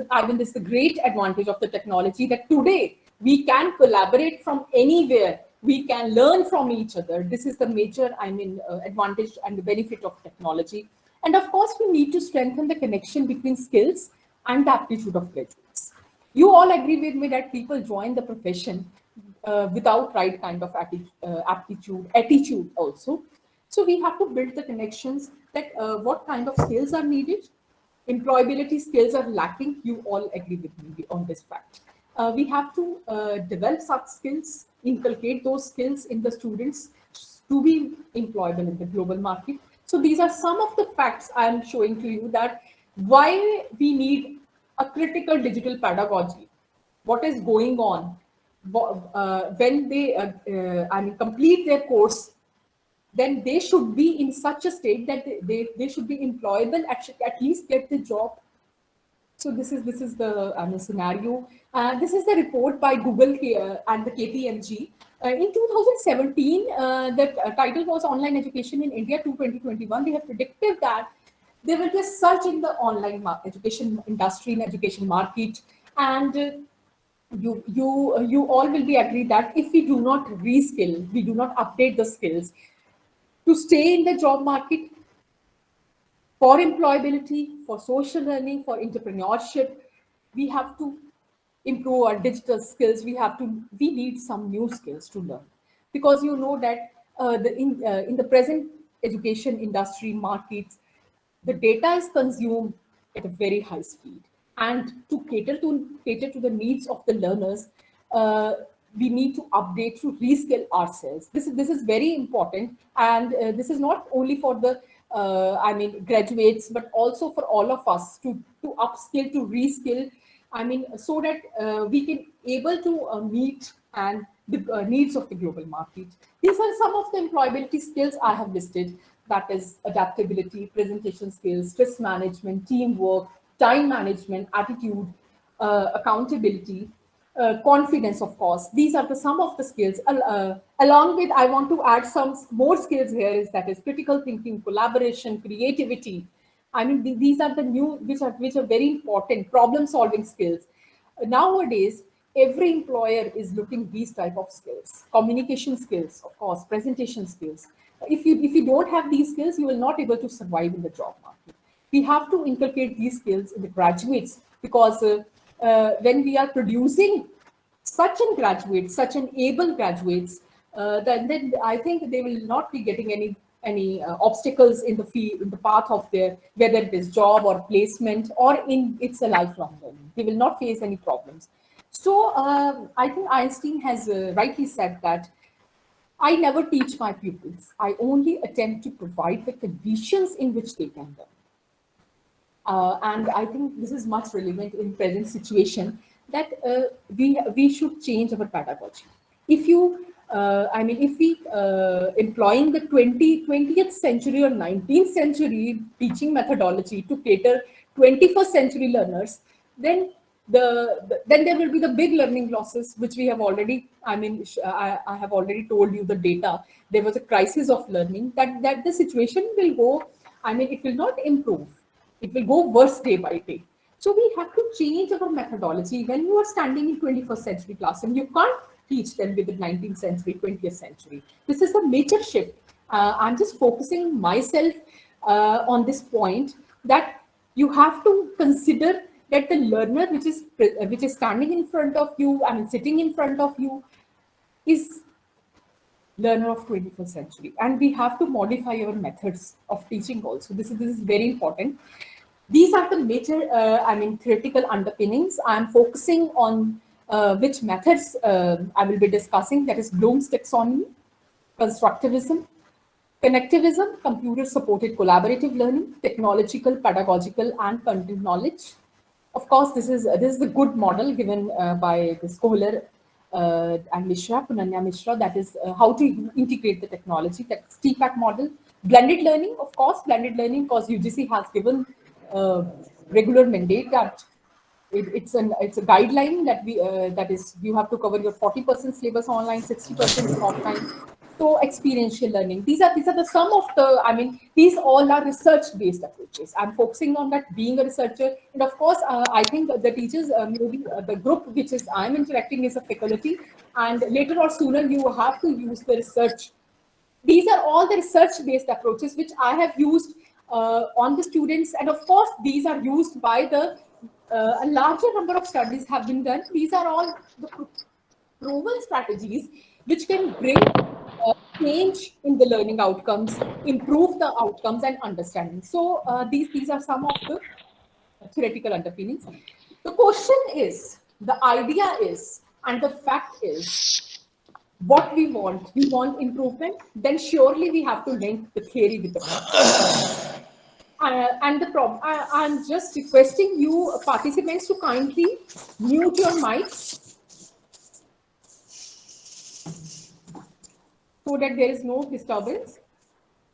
the great advantage of the technology, that today we can collaborate from anywhere. We can learn from each other. This is the major, advantage and the benefit of technology. And of course, we need to strengthen the connection between skills and the aptitude of graduates. You all agree with me that people join the profession without right kind of attitude also. So we have to build the connections that what kind of skills are needed. Employability skills are lacking. You all agree with me on this fact. We have to develop such skills, inculcate those skills in the students to be employable in the global market. So these are some of the facts I am showing to you, that why we need a critical digital pedagogy, what is going on when they complete their course, then they should be in such a state that they should be employable, at least get the job. So this is the scenario. This is the report by Google and the KPMG. In 2017, the title was Online Education in India to 2021. They have predicted that there will be a surge in the online education industry and education market. And you all will be agreed that if we do not reskill, we do not update the skills to stay in the job market, for employability, for social learning, for entrepreneurship, we have to improve our digital skills. We need some new skills to learn, because you know that in the present education industry markets, the data is consumed at a very high speed, and to cater to the needs of the learners, we need to update, to reskill ourselves. This is very important, and this is not only for the graduates, but also for all of us to upskill, to reskill. So that we can able to meet and the needs of the global market. These are some of the employability skills I have listed. That is adaptability, presentation skills, stress management, teamwork, time management, attitude, accountability, confidence, of course. These are some of the skills. Along with, I want to add some more skills here, that is critical thinking, collaboration, creativity. These are the new, which are very important, problem-solving skills. Nowadays, every employer is looking these type of skills, communication skills, of course, presentation skills. If you don't have these skills, you will not able to survive in the job market. We have to inculcate these skills in the graduates, because when we are producing such an able graduates, then I think they will not be getting any obstacles in the field, in the path of their, whether it is job or placement, or it's a lifelong learning. They will not face any problems. So I think Einstein has rightly said that I never teach my pupils. I only attempt to provide the conditions in which they can learn. And I think this is much relevant in present situation, that we should change our pedagogy. If you, if we employing the 20th century or 19th century teaching methodology to cater 21st century learners, then then there will be the big learning losses, which we have already, I have already told you the data. There was a crisis of learning, that the situation will go, it will not improve. It will go worse day by day. So we have to change our methodology. When you are standing in 21st century classroom, you can't teach them with the 19th century, 20th century. This is a major shift. I'm just focusing myself on this point, that you have to consider that the learner which is standing in front of you, sitting in front of you, is learner of 21st century, and we have to modify our methods of teaching also. This is very important. These are the major, theoretical underpinnings. I'm focusing on which methods I will be discussing. That is Bloom's taxonomy, constructivism, connectivism, computer-supported collaborative learning, technological, pedagogical, and content knowledge. Of course, this is the good model given by the scholar and Mishra, Punanya Mishra, that is how to integrate the technology. That's TPAC model. Blended learning, of course, blended learning, because UGC has given regular mandate that it's a guideline that that is, you have to cover your 40% syllabus online, 60% offline. So experiential learning. These are the some of the, these all are research-based approaches. I'm focusing on that, being a researcher. And of course, I think the teachers, maybe the group which is I'm interacting is a faculty, and later or sooner you have to use the research. These are all the research-based approaches which I have used on the students. And of course, these are used by a larger number of studies have been done. These are all the proven strategies which can bring change in the learning outcomes, improve the outcomes and understanding. So these are some of the theoretical underpinnings. The question is, the idea is, and the fact is, what we want improvement, then surely we have to link the theory with the practice. And the problem, I'm just requesting you participants to kindly mute your mics so that there is no disturbance.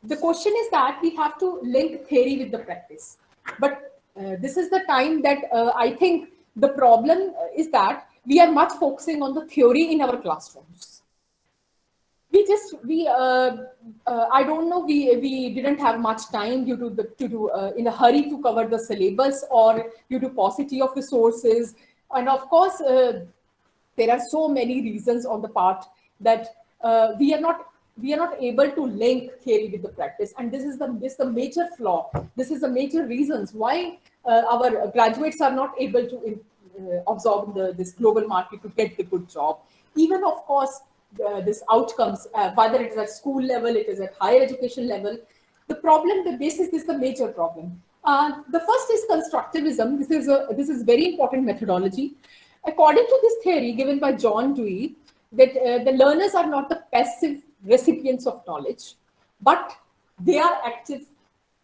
The question is that we have to link theory with the practice. But this is the time that I think the problem is that we are much focusing on the theory in our classrooms. I don't know, we didn't have much time due to in a hurry to cover the syllabus, or due to paucity of resources. And of course, there are so many reasons on the part that we are not able to link theory with the practice. And this is the major flaw. This is the major reasons why our graduates are not able to absorb this global market to get the good job. Even of course, this outcomes, whether it is at school level, it is at higher education level. The problem, this is the major problem. The first is constructivism. This is very important methodology. According to this theory given by John Dewey, that the learners are not the passive recipients of knowledge, but they are active.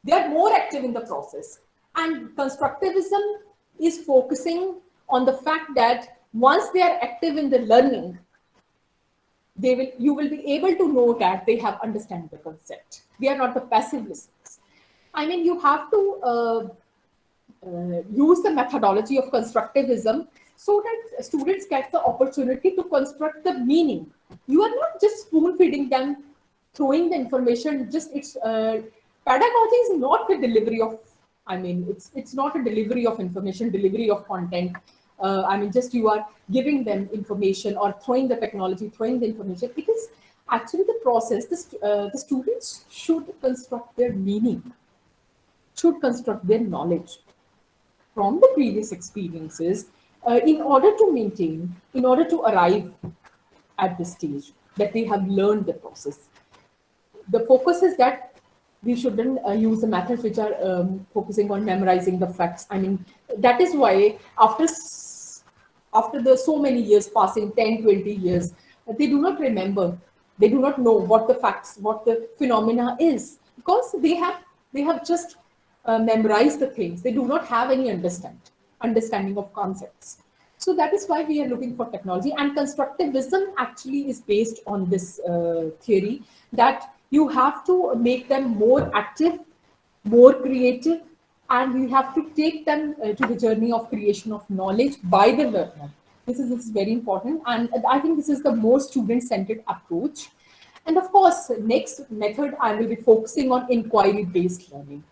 They are more active in the process. And constructivism is focusing on the fact that once they are active in the learning, you will be able to know that they have understand the concept. They are not the passive listeners. I mean, you have to use the methodology of constructivism so that students get the opportunity to construct the meaning. You are not just spoon feeding them, throwing the information. Pedagogy is not the delivery of. I mean, it's not a delivery of information, delivery of content. Just you are giving them information or throwing the technology, throwing the information. It is actually the process. The students should construct their meaning, should construct their knowledge from the previous experiences in order to arrive at this stage that they have learned the process. The focus is that we shouldn't use the methods which are focusing on memorizing the facts. I mean, that is why after the so many years passing, 10, 20 years, they do not remember. They do not know what the facts, what the phenomena is, because they have just memorized the things. They do not have any understanding of concepts. So that is why we are looking for technology. And constructivism actually is based on this theory that you have to make them more active, more creative, and you have to take them to the journey of creation of knowledge by the learner. This is very important. And I think this is the more student-centered approach. And of course, next method, I will be focusing on inquiry-based learning.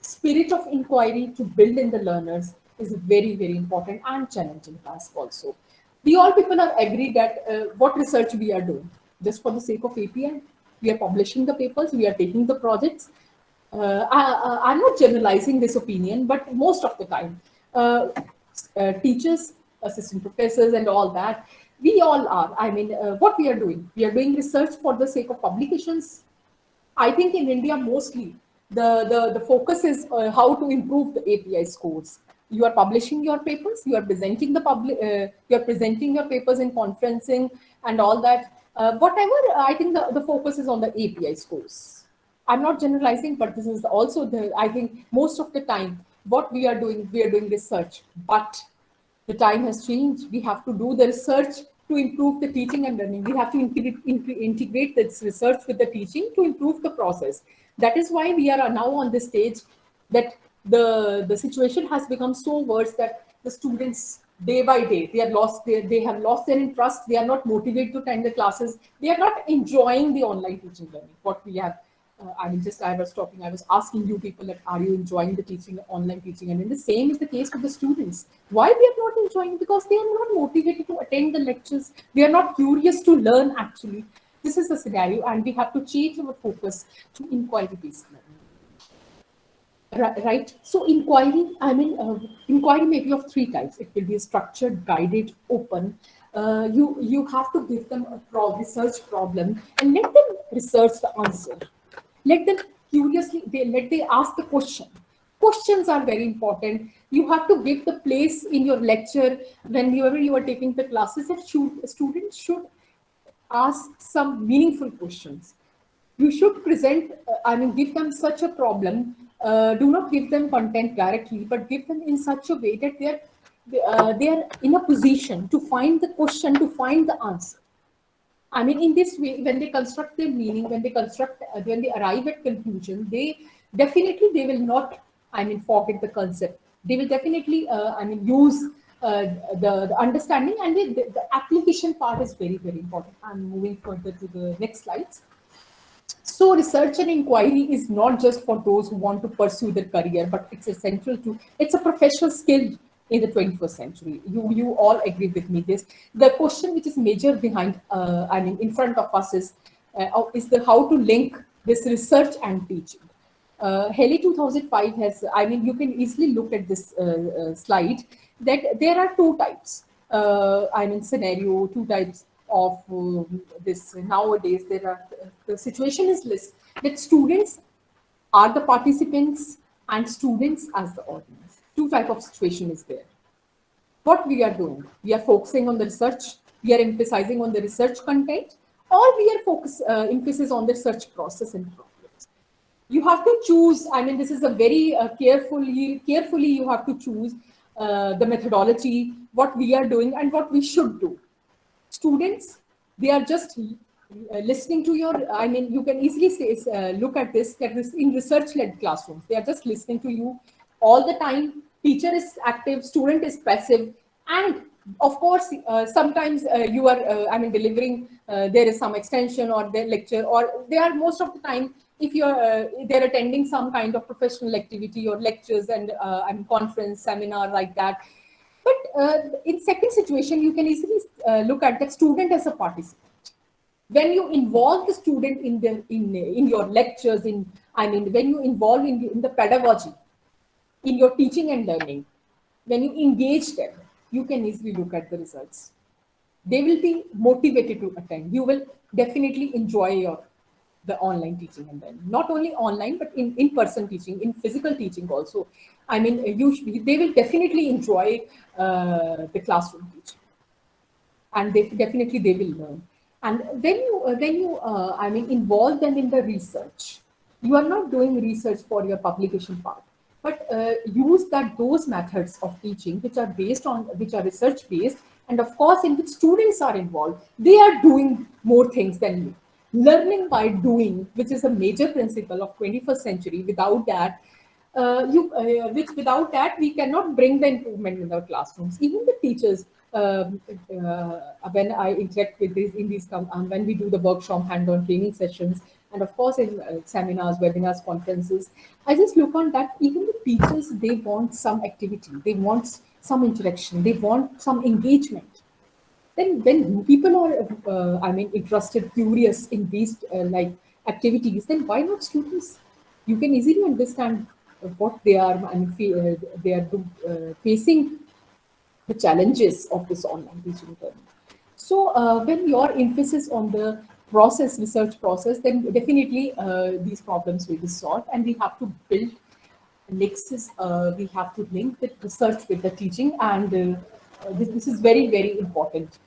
Spirit of inquiry to build in the learners is very, very important and challenging task also. We all people are agreed that what research we are doing, just for the sake of API, we are publishing the papers, we are taking the projects. I'm not generalizing this opinion, but most of the time, teachers, assistant professors and all that, we all are. I mean, what we are doing research for the sake of publications. I think in India, mostly, the focus is how to improve the API scores. You are publishing your papers, you are presenting you are presenting your papers in conferencing and all that. Whatever, I think the focus is on the API scores. I'm not generalizing, but this is also I think most of the time, what we are doing research, but the time has changed. We have to do the research to improve the teaching and learning. We have to integrate this research with the teaching to improve the process. That is why we are now on this stage that the situation has become so worse that the students, day by day, they have lost their interest. They are not motivated to attend the classes. They are not enjoying the online teaching learning. What we have, I was asking you people that are you enjoying the teaching, online teaching? And then the same is the case with the students. Why they are not enjoying? Because they are not motivated to attend the lectures. They are not curious to learn actually. This is the scenario, and we have to change our focus to inquiry-based learning. Right. So inquiry may be of three types. It will be structured, guided, open. You have to give them a research problem and let them research the answer. Let them let they ask the question. Questions are very important. You have to give the place in your lecture whenever you are taking the classes that students should ask some meaningful questions. You should present, give them such a problem. Do not give them content directly, but give them in such a way that they are in a position to find the question, to find the answer. In this way, when they construct their meaning, when they arrive at conclusion, they will not, forget the concept. They will definitely, use the understanding, and the application part is very, very important. I'm moving further to the next slides. So research and inquiry is not just for those who want to pursue their career, but it's a professional skill in the 21st century. You all agree with me this. The question which is major behind, in front of us is the how to link this research and teaching. Haley 2005 has, you can easily look at this slide, that there are two types, scenario, two types of this. Nowadays, the situation is list that students are the participants and students as the audience. Two type of situation is there. What we are doing, we are focusing on the research, we are emphasizing on the research content, or we are emphasis on the research process and problems. You have to choose. This is a very carefully you have to choose the methodology, what we are doing and what we should do. Students, they are just listening to your, you can easily say, look at this, that this in research-led classrooms. They are just listening to you all the time. Teacher is active, student is passive. And of course, sometimes you are, delivering, there is some extension or their lecture, or they are most of the time, if you're they're attending some kind of professional activity or lectures and conference, seminar like that. But in second situation, you can easily look at the student as a participant. When you involve the student in your lectures, when you involve in the pedagogy, in your teaching and learning, when you engage them, you can easily look at the results. They will be motivated to attend. You will definitely enjoy the online teaching and learning. Not only online, but in-person teaching, in physical teaching also. Usually they will definitely enjoy the classroom teaching, and they will learn. And when you involve them in the research, you are not doing research for your publication part, but use those methods of teaching which are research based, and of course in which students are involved. They are doing more things than you. Learning by doing, which is a major principle of 21st century. Without that, we cannot bring the improvement in our classrooms. Even the teachers, when I interact with when we do the workshop, hand-on training sessions, and of course in seminars, webinars, conferences, I just look on that. Even the teachers, they want some activity, they want some interaction, they want some engagement. Then when people are, interested, curious in these activities, then why not students? You can easily understand what they are, facing the challenges of this online teaching learning. So when your emphasis on the research process, then definitely these problems will be solved, and we have to build nexus. We have to link the research with the teaching, and this is very, very important.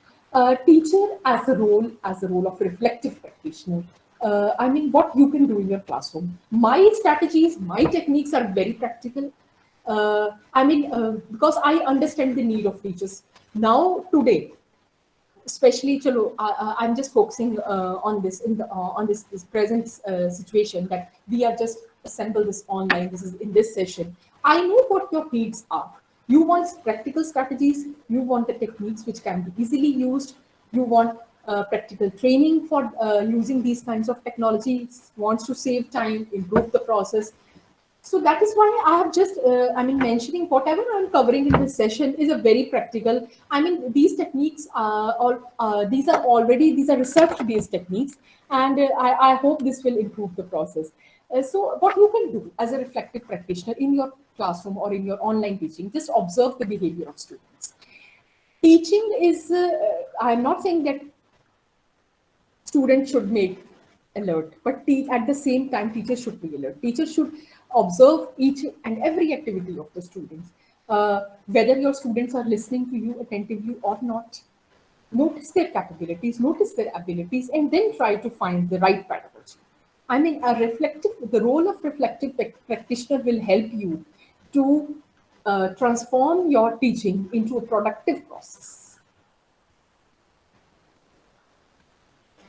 Teacher as a role of reflective practitioner. What you can do in your classroom. My strategies, my techniques are very practical. Because I understand the need of teachers. Now, today, especially, I'm just focusing on this on this present situation, that we are just assemble this online. This is in this session. I know what your needs are. You want practical strategies. You want the techniques which can be easily used. You want practical training for using these kinds of technologies. Wants to save time, improve the process. So that is why I have just, mentioning whatever I'm covering in this session is a very practical. These techniques these are research-based techniques, and I hope this will improve the process. So what you can do as a reflective practitioner in your classroom or in your online teaching, just observe the behavior of students. Teaching is, I'm not saying that students should make alert, but at the same time, teachers should be alert. Teachers should observe each and every activity of the students, whether your students are listening to you attentively or not. Notice their capabilities, notice their abilities, and then try to find the right pedagogy. I mean, the role of reflective practitioner will help you to transform your teaching into a productive process.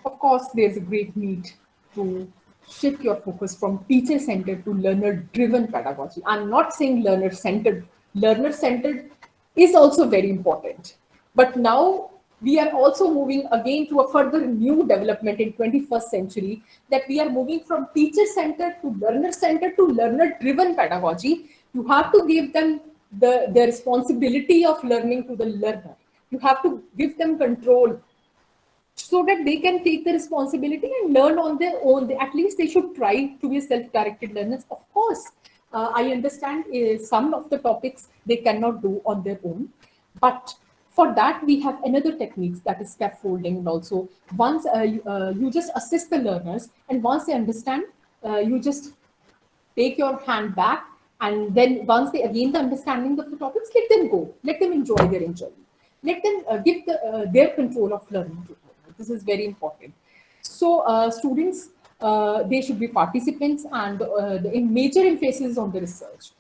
Of course, there's a great need to shift your focus from teacher-centered to learner-driven pedagogy. I'm not saying learner-centered. Learner-centered is also very important. But now we are also moving again to a further new development in 21st century, that we are moving from teacher-centered to learner-driven pedagogy. You have to give them the responsibility of learning to the learner. You have to give them control, so that they can take the responsibility and learn on their own. At least they should try to be self-directed learners. Of course, I understand some of the topics they cannot do on their own, but for that we have another techniques, that is scaffolding. And also, once you just assist the learners, and once they understand, you just take your hand back, and then once they gain the understanding of the topics, let them go, let them enjoy their journey, let them give their control of learning to them. This is very important. So students, they should be participants, and the major emphasis on the research.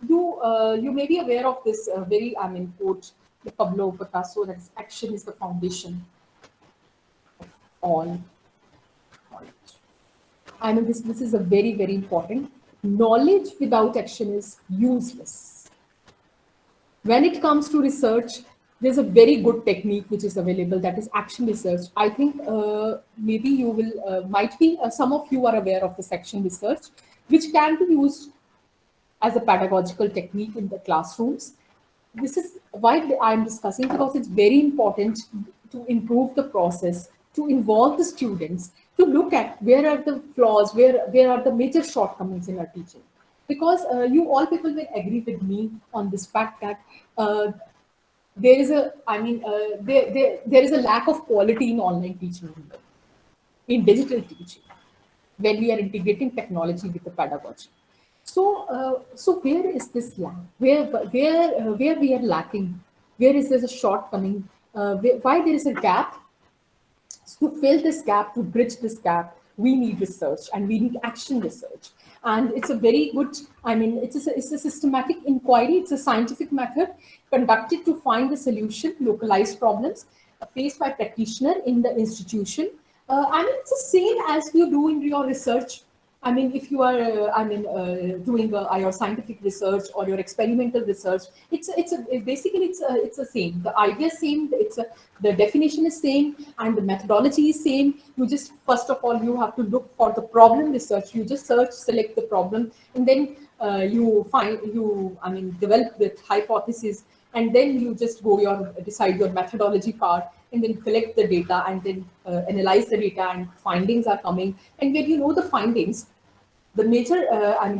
You may be aware of this very quote, the Pablo Picasso, that is, action is the foundation of all knowledge. I mean, this is a very, very important. Knowledge without action is useless. When it comes to research, there's a very good technique which is available, that is action research. I think maybe you will, might be, some of you are aware of this action research, which can be used as a pedagogical technique in the classrooms. This is why I'm discussing, because it's very important to improve the process, to involve the students, to look at where are the flaws, where are the major shortcomings in our teaching. Because you all people will agree with me on this fact that there is a, there is a lack of quality in online teaching, in digital teaching, when we are integrating technology with the pedagogy. So, so where is this lack? Where we are lacking? Where is there a shortcoming? Why there is a gap? To fill this gap, to bridge this gap, we need research, and we need action research. And it's a very good, it's a systematic inquiry. It's a scientific method conducted to find the solution, localized problems faced by practitioner in the institution. It's the same as you do in your research. If you are, doing your scientific research or your experimental research, it's the same. The idea is same. The definition is same, and the methodology is same. You just, first of all, you have to look for the problem research. You just select the problem, and then you develop the hypothesis, and then you just decide your methodology part, and then collect the data, and then analyze the data, and findings are coming. And when you know the findings, the major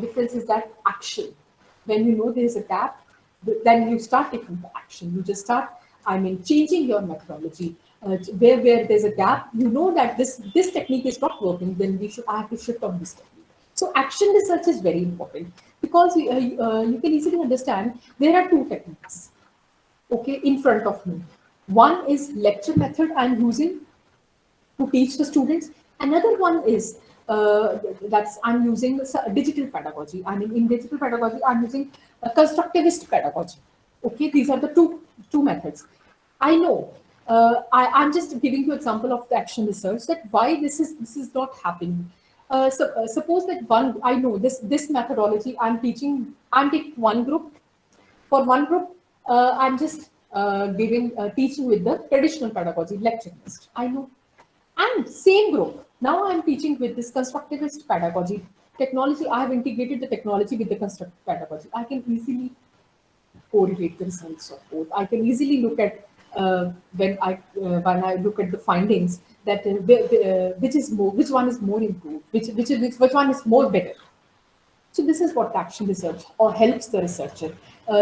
difference is that action. When you know there is a gap, then you start taking the action. You just start, changing your methodology. Where there's a gap, you know that this technique is not working, then I have to shift on this technique. So action research is very important, because you can easily understand there are two techniques, okay, in front of me. One is lecture method I'm using to teach the students. Another one is I'm using digital pedagogy. In digital pedagogy, I'm using a constructivist pedagogy. Okay, these are the two methods. I know. I'm just giving you example of the action research, that why this is not happening. Suppose that I know this methodology I'm teaching. I'm taking one group. For one group, I'm just teaching with the traditional pedagogy, lecture based. I know. And same group, now I'm teaching with this constructivist pedagogy technology. I have integrated the technology with the constructive pedagogy. I can easily correlate the results of both. I can easily look at when I look at the findings, that which one is more improved, which one is more better. So this is what action research or helps the researcher.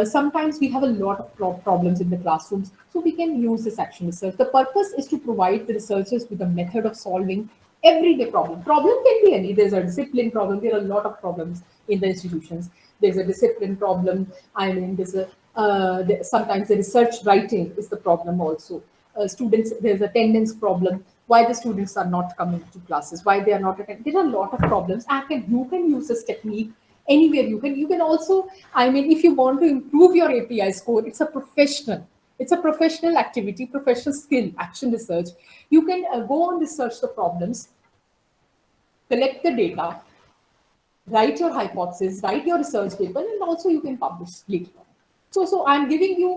Sometimes we have a lot of problems in the classrooms, so we can use this action research. The purpose is to provide the researchers with a method of solving everyday problem. Problem can be any. There's a discipline problem. There are a lot of problems in the institutions. There's a discipline problem. Sometimes the research writing is the problem also. Students, there's attendance problem. why the students are not coming to classes, why they are not attending. There are a lot of problems. And you can use this technique anywhere. You can also, I mean, if you want to improve your API score, it's a professional activity, professional skill, action research. You can go and research the problems, collect the data, write your hypothesis, write your research paper, and also you can publish later on. So I'm giving you,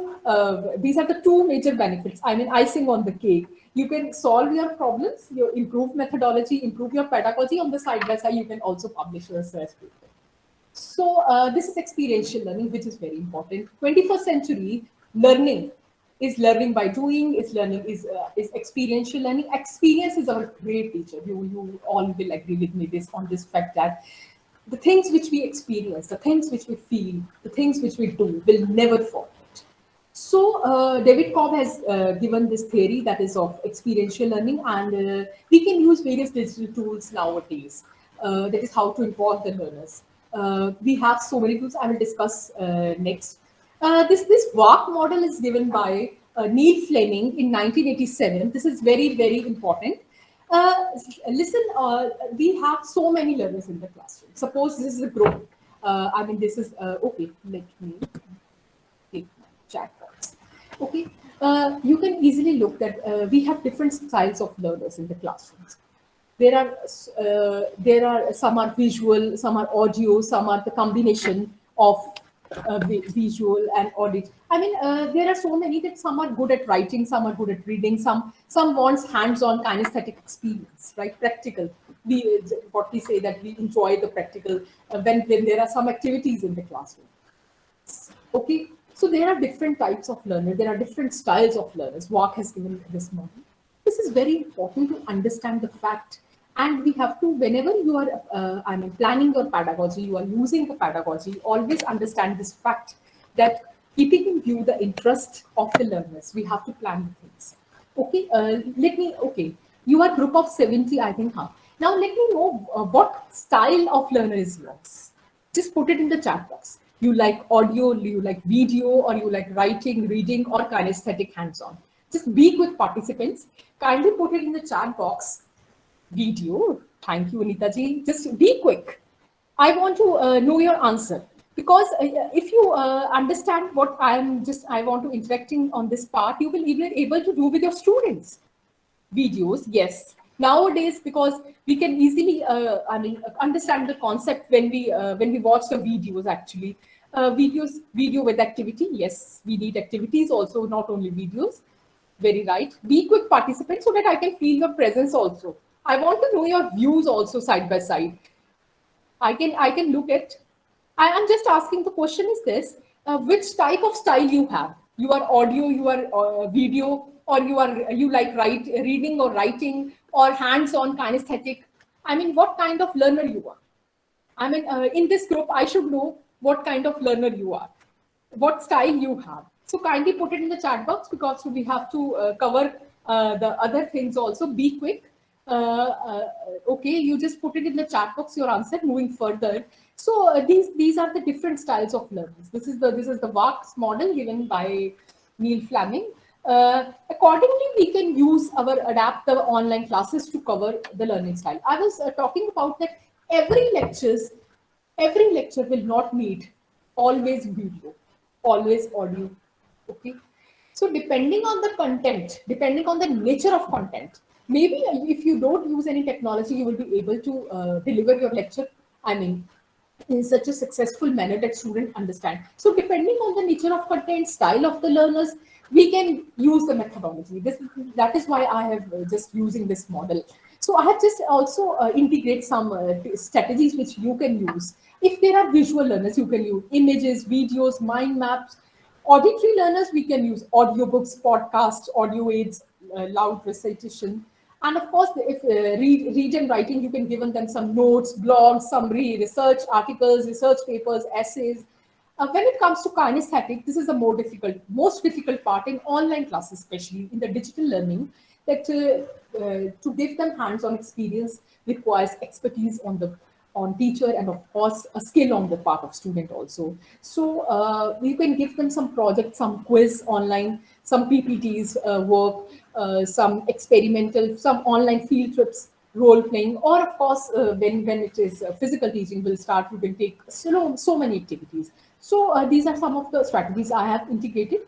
these are the two major benefits. I mean, icing on the cake. You can solve your problems, you improve methodology, improve your pedagogy. On the side by side, you can also publish a research paper. So this is experiential learning, which is very important. 21st century learning is learning by doing, is experiential learning. Experience is our great teacher. You all will agree with me on this fact that the things which we experience, the things which we feel, the things which we do will never forget. So David Cobb has given this theory that is of experiential learning, and we can use various digital tools nowadays. That is how to involve the learners. We have so many tools I will discuss next. This WARC model is given by Neil Fleming in 1987. This is very, very important. Listen, we have so many learners in the classroom. Suppose this is a group. I mean, this is, okay, let me take my chat box. Okay, you can easily look that we have different styles of learners in the classrooms. There are some are visual, some are audio, some are the combination of visual and audit. I mean, there are so many that some are good at writing, some are good at reading, some wants hands-on kinesthetic experience, right? Practical. What we say that we enjoy the practical when there are some activities in the classroom. Okay, so there are different types of learners. There are different styles of learners. WARC has given this model. This is very important to understand the fact. And we have to, whenever you are, planning your pedagogy, you are using the pedagogy, always understand this fact that keeping in view the interest of the learners, we have to plan the things. Okay, okay, you are a group of 70, I think. Huh? Now let me know what style of learner is yours. Just put it in the chat box. You like audio, you like video, or you like writing, reading, or kinesthetic hands-on. Just be quick participants. Kindly put it in the chat box. Video. Thank you, Anita ji. Just be quick. I want to know your answer, because if you understand what I want to interacting on this part, you will even able to do with your students. Videos, yes. Nowadays, because we can easily, understand the concept when we watch the videos. Actually, video with activity. Yes, we need activities also, not only videos. Very right. Be quick participants so that I can feel your presence also. I want to know your views also side by side. I can look at. I am just asking, the question is this: which type of style you have? You are audio, you are video, or you like reading or writing, or hands-on kinesthetic. I mean, what kind of learner you are? I mean, in this group, I should know what kind of learner you are, what style you have. So kindly put it in the chat box, because we have to cover the other things also. Be quick. Okay, you just put it in the chat box, your answer. Moving further, so these are the different styles of learners. This is the WARC model given by Neil Fleming. Accordingly, we can adapt the online classes to cover the learning style. I was talking about that every lecture will not need always video, always audio. Okay, so depending on the content, depending on the nature of content, maybe if you don't use any technology, you will be able to deliver your lecture, I mean, in such a successful manner that students understand. So depending on the nature of content, style of the learners, we can use the methodology. That is why I have just using this model. So I have just also integrate some strategies which you can use. If there are visual learners, you can use images, videos, mind maps. Auditory learners, we can use audiobooks, podcasts, audio aids, loud recitation. And of course, if read and writing, you can give them some notes, blogs, summary, research articles, research papers, essays. When it comes to kinesthetic, this is the most difficult part in online classes, especially in the digital learning, that to give them hands-on experience requires expertise on the on teacher and of course a skill on the part of student also. So you can give them some project, some quiz online, some PPTs work, some experimental, some online field trips, role playing, or of course when it is physical teaching will start, you can take so many activities. So these are some of the strategies I have integrated.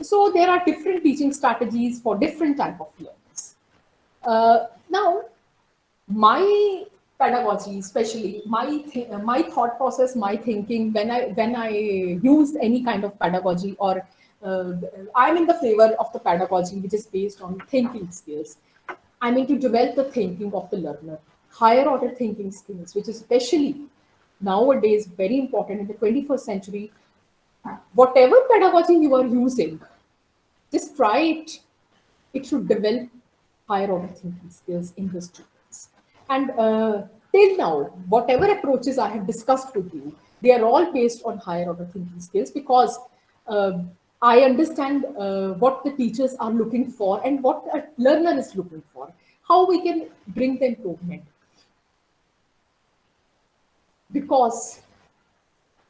So there are different teaching strategies for different type of learners. Now, my pedagogy, especially my thought process, my thinking when I use any kind of pedagogy, or I'm in the favor of the pedagogy which is based on thinking skills. I mean to develop the thinking of the learner, higher order thinking skills, which is especially nowadays very important in the 21st century. Whatever pedagogy you are using, just try it. It should develop higher order thinking skills in the students. And till now, whatever approaches I have discussed with you, they are all based on higher order thinking skills, because I understand what the teachers are looking for and what a learner is looking for, how we can bring the improvement. Because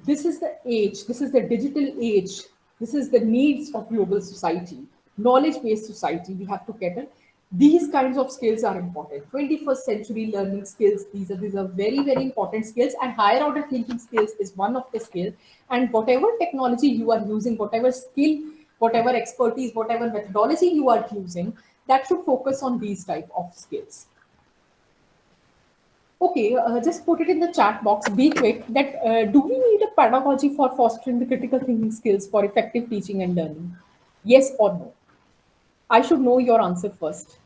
this is the age, this is the digital age, this is the needs of global society, knowledge-based society. We have to cater. These kinds of skills are important. 21st century learning skills, these are very, very important skills, and higher order thinking skills is one of the skills. And whatever technology you are using, whatever skill, whatever expertise, whatever methodology you are using, that should focus on these type of skills. Okay, just put it in the chat box, be quick, that do we need a pedagogy for fostering the critical thinking skills for effective teaching and learning? Yes or no? I should know your answer first.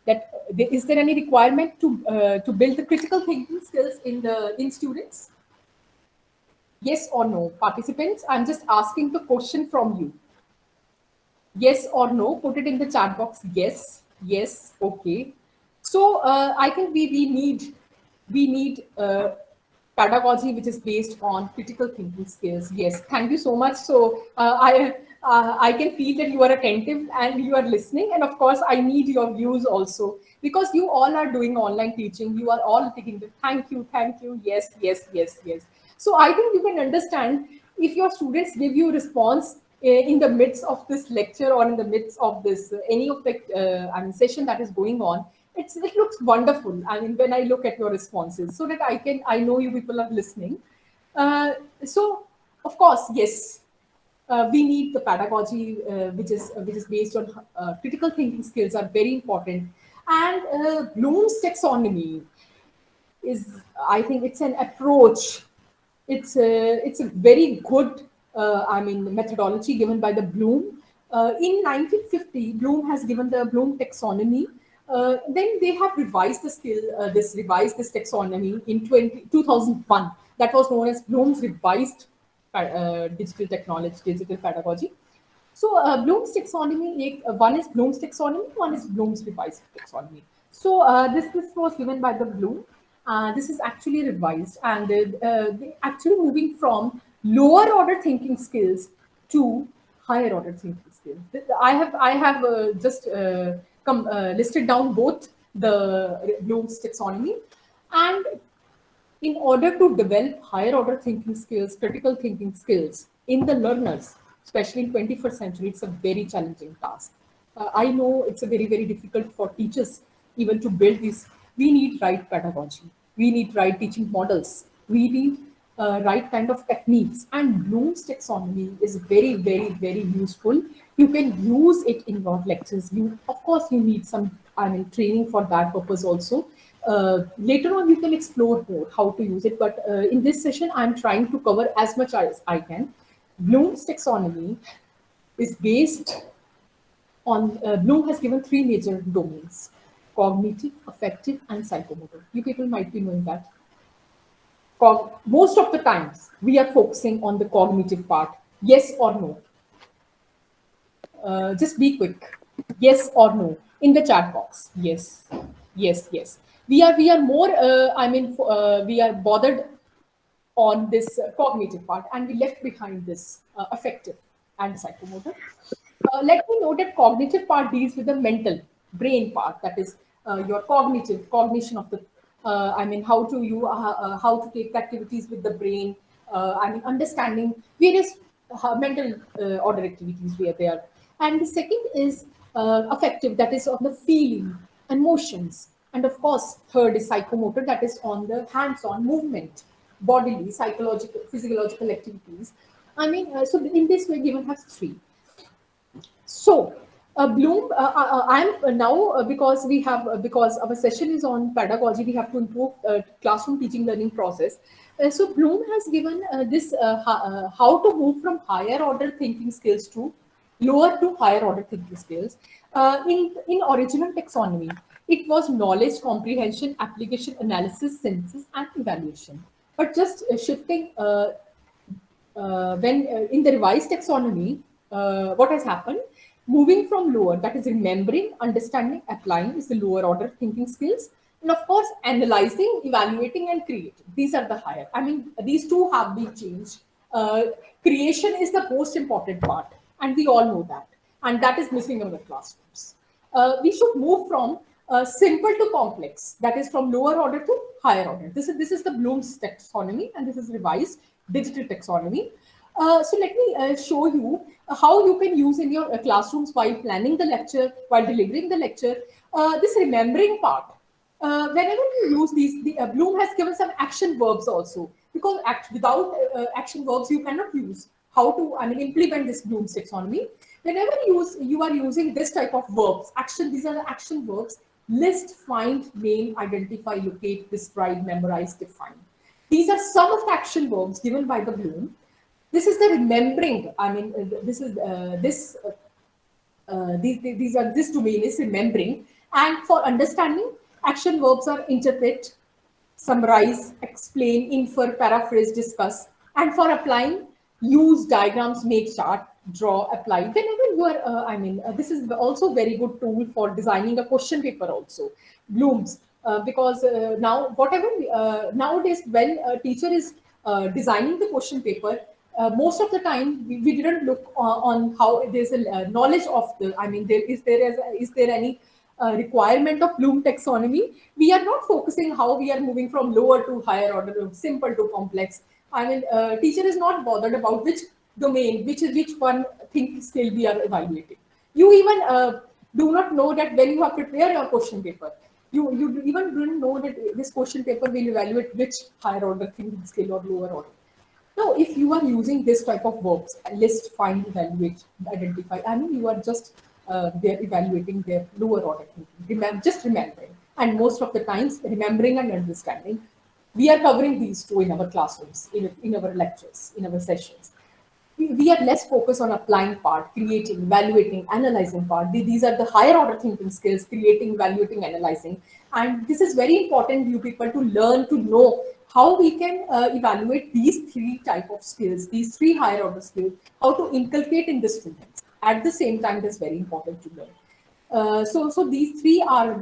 That is there any requirement to build the critical thinking skills in students? Yes or no? Participants, I'm just asking the question from you. Yes or no? Put it in the chat box. Yes, yes, okay. So I think we need pedagogy which is based on critical thinking skills. Yes, thank you so much. So I can feel that you are attentive and you are listening, and of course I need your views also, because you all are doing online teaching. You are all taking the thank you, yes, yes, yes, yes. So I think you can understand if your students give you response in the midst of this lecture or in the midst of this any of the session that is going on. It looks wonderful. I mean, when I look at your responses, so that I know you people are listening. So of course, yes, we need the pedagogy which is based on critical thinking skills are very important. And Bloom's taxonomy is, I think it's an approach. It's a very good methodology given by the Bloom. In 1950, Bloom has given the Bloom taxonomy. Then they have revised this taxonomy in 2001. That was known as Bloom's revised digital technology, digital pedagogy. So Bloom's taxonomy, one is Bloom's taxonomy, one is Bloom's revised taxonomy. So this was given by the Bloom. This is actually revised, and they actually moving from lower order thinking skills to higher order thinking skills. I have just listed down both the Bloom's taxonomy, and in order to develop higher order thinking skills, critical thinking skills in the learners, especially in 21st century, it's a very challenging task. I know it's a very, very difficult for teachers even to build this. We need right pedagogy. We need right teaching models. We need right kind of techniques. And Bloom's taxonomy is very, very, very useful. You can use it in your lectures. Of course, you need some training for that purpose also. Later on, you can explore more how to use it. But in this session, I'm trying to cover as much as I can. Bloom's taxonomy is based on, Bloom has given 3 major domains: cognitive, affective, and psychomotor. You people might be knowing that. Most of the times, we are focusing on the cognitive part. Yes or no? Just be quick. Yes or no in the chat box. Yes, yes, yes. We are more. We are bothered on this cognitive part, and we left behind this affective and psychomotor. Let me know that cognitive part deals with the mental brain part, that is your cognition of the I mean, how to take activities with the brain. I mean, understanding various mental order activities where they are. And the second is affective, that is on the feeling, emotions. And of course, third is psychomotor, that is on the hands-on movement, bodily, psychological, physiological activities. I mean, so in this way, given has three. So, Bloom, I'm now because our session is on pedagogy, we have to improve classroom teaching learning process. So, Bloom has given how to move from higher order thinking skills to lower to higher order thinking skills. In original taxonomy, it was knowledge, comprehension, application, analysis, synthesis, and evaluation. But just shifting when in the revised taxonomy, what has happened? Moving from lower, that is remembering, understanding, applying, is the lower order thinking skills. And of course, analyzing, evaluating, and creating. These are the higher. I mean, these two have been changed. Creation is the most important part, and we all know that. And that is missing in the classrooms. We should move from simple to complex, that is from lower order to higher order. This is the Bloom's taxonomy, and this is revised digital taxonomy. So let me show you how you can use in your classrooms while planning the lecture, while delivering the lecture. This remembering part. Whenever you use these, Bloom has given some action verbs also, because without action verbs you cannot use how to implement this Bloom's taxonomy. Whenever you are using this type of verbs, action, these are the action verbs: list, find, name, identify, locate, describe, memorize, define. These are some of the action verbs given by the Bloom. This is the remembering. This domain is remembering. And for understanding, action verbs are interpret, summarize, explain, infer, paraphrase, discuss. And for applying, use, diagrams, make chart, draw, apply. Whenever you are, this is also very good tool for designing a question paper also. Bloom's. Because now whatever nowadays when a teacher is designing the question paper, most of the time we didn't look on how there's a knowledge of the is there any requirement of Bloom taxonomy. We are not focusing how we are moving from lower to higher order, simple to complex. Teacher is not bothered about which domain, which one thinking skill we are evaluating. You even do not know that when you have prepared your question paper, you even don't know that this question paper will evaluate which higher order thinking skill or lower order. Now, if you are using this type of verbs, list, find, evaluate, identify, you are just they're evaluating their lower order thinking. Just remembering. And most of the times, remembering and understanding. We are covering these two in our classrooms, in our lectures, in our sessions. We are less focused on applying part, creating, evaluating, analyzing part. These are the higher order thinking skills: creating, evaluating, analyzing. And this is very important, you people, to learn, to know how we can evaluate these three type of skills, these three higher order skills, how to inculcate in the students. At the same time, it is very important to learn. So these are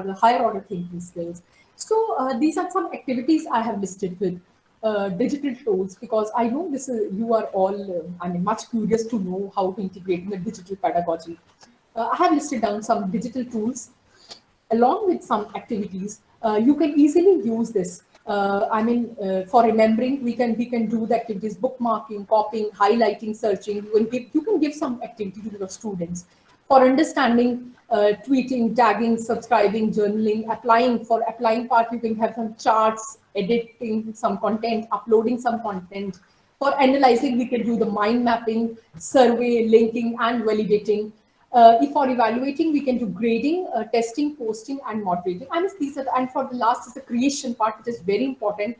the higher order thinking skills. So these are some activities I have listed with digital tools, because I know you are all much curious to know how to integrate in the digital pedagogy. I have listed down some digital tools along with some activities. You can easily use this. For remembering, we can do the activities: bookmarking, copying, highlighting, searching. You can give some activity to your students. For understanding, tweeting, tagging, subscribing, journaling. For applying part, you can have some charts, editing some content, uploading some content. For analyzing, we can do the mind mapping, survey, linking, and validating. If for evaluating, we can do grading, testing, posting, and moderating. And for the last is the creation part, which is very important.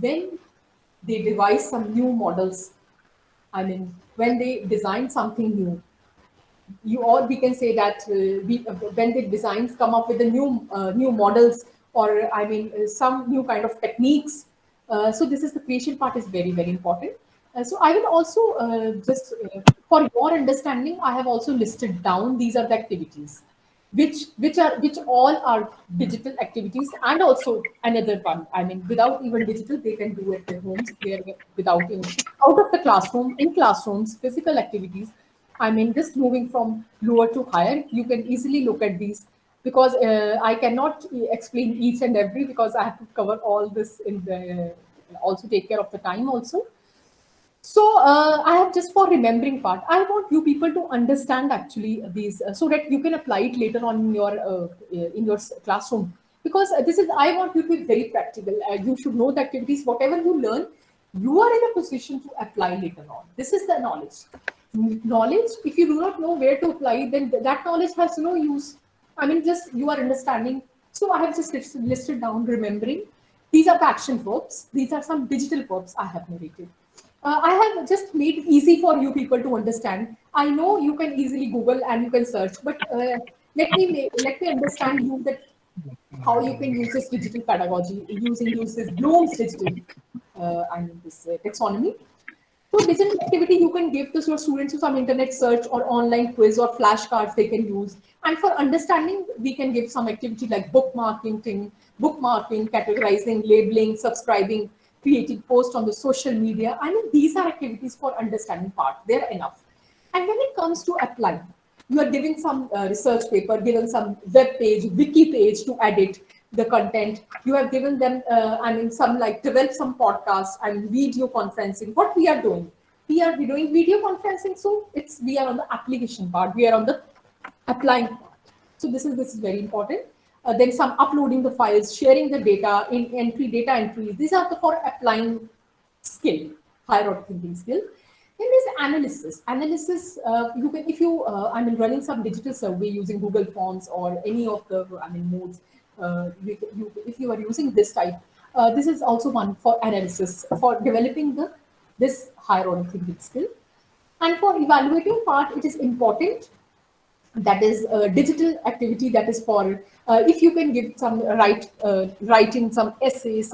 When they devise some new models, when they design something new, we can say that when the designs come up with the new models, or some new kind of techniques. So this is the creation part is very, very important. So I will also for your understanding, I have also listed down, these are the activities which all are digital activities, and also another one. Without even digital, they can do at their homes. Without even out of the classroom, in classrooms, physical activities. Just moving from lower to higher, you can easily look at these. because I cannot explain each and every, because I have to cover all this in the, also take care of the time also. So I have, just for remembering part, I want you people to understand actually these, so that you can apply it later on in your classroom. Because this is, I want you to be very practical. You should know the activities, whatever you learn, you are in a position to apply later on. This is the knowledge. Knowledge, if you do not know where to apply, then that knowledge has no use. I mean, just you are understanding. So I have just listed down, remembering. These are the action verbs. These are some digital verbs I have narrated. I have just made it easy for you people to understand. I know you can easily Google and you can search, but let me understand you that how you can use this digital pedagogy use this Bloom's digital and this taxonomy. So digital activity you can give to your students to some internet search or online quiz or flashcards they can use. And for understanding, we can give some activity like bookmarking, categorizing, labeling, subscribing, creating posts on the social media. I mean, these are activities for understanding part. They're enough. And when it comes to applying, you are giving some research paper, given some web page, wiki page to edit the content. You have given them, some like develop some podcasts and video conferencing. What we are doing, we are doing video conferencing. So we are on the application part. We are on the applying part. So this is very important. Then some uploading the files, sharing the data in data entries. These are for applying skill, higher order thinking skill. Then there's analysis. Analysis, you can, if you, running some digital survey using Google Forms or any of the, modes, if you are using this type, this is also one for analysis, for developing this higher order thinking skill. And for evaluating part, it is important. That is a digital activity that is for, if you can give some writing some essays,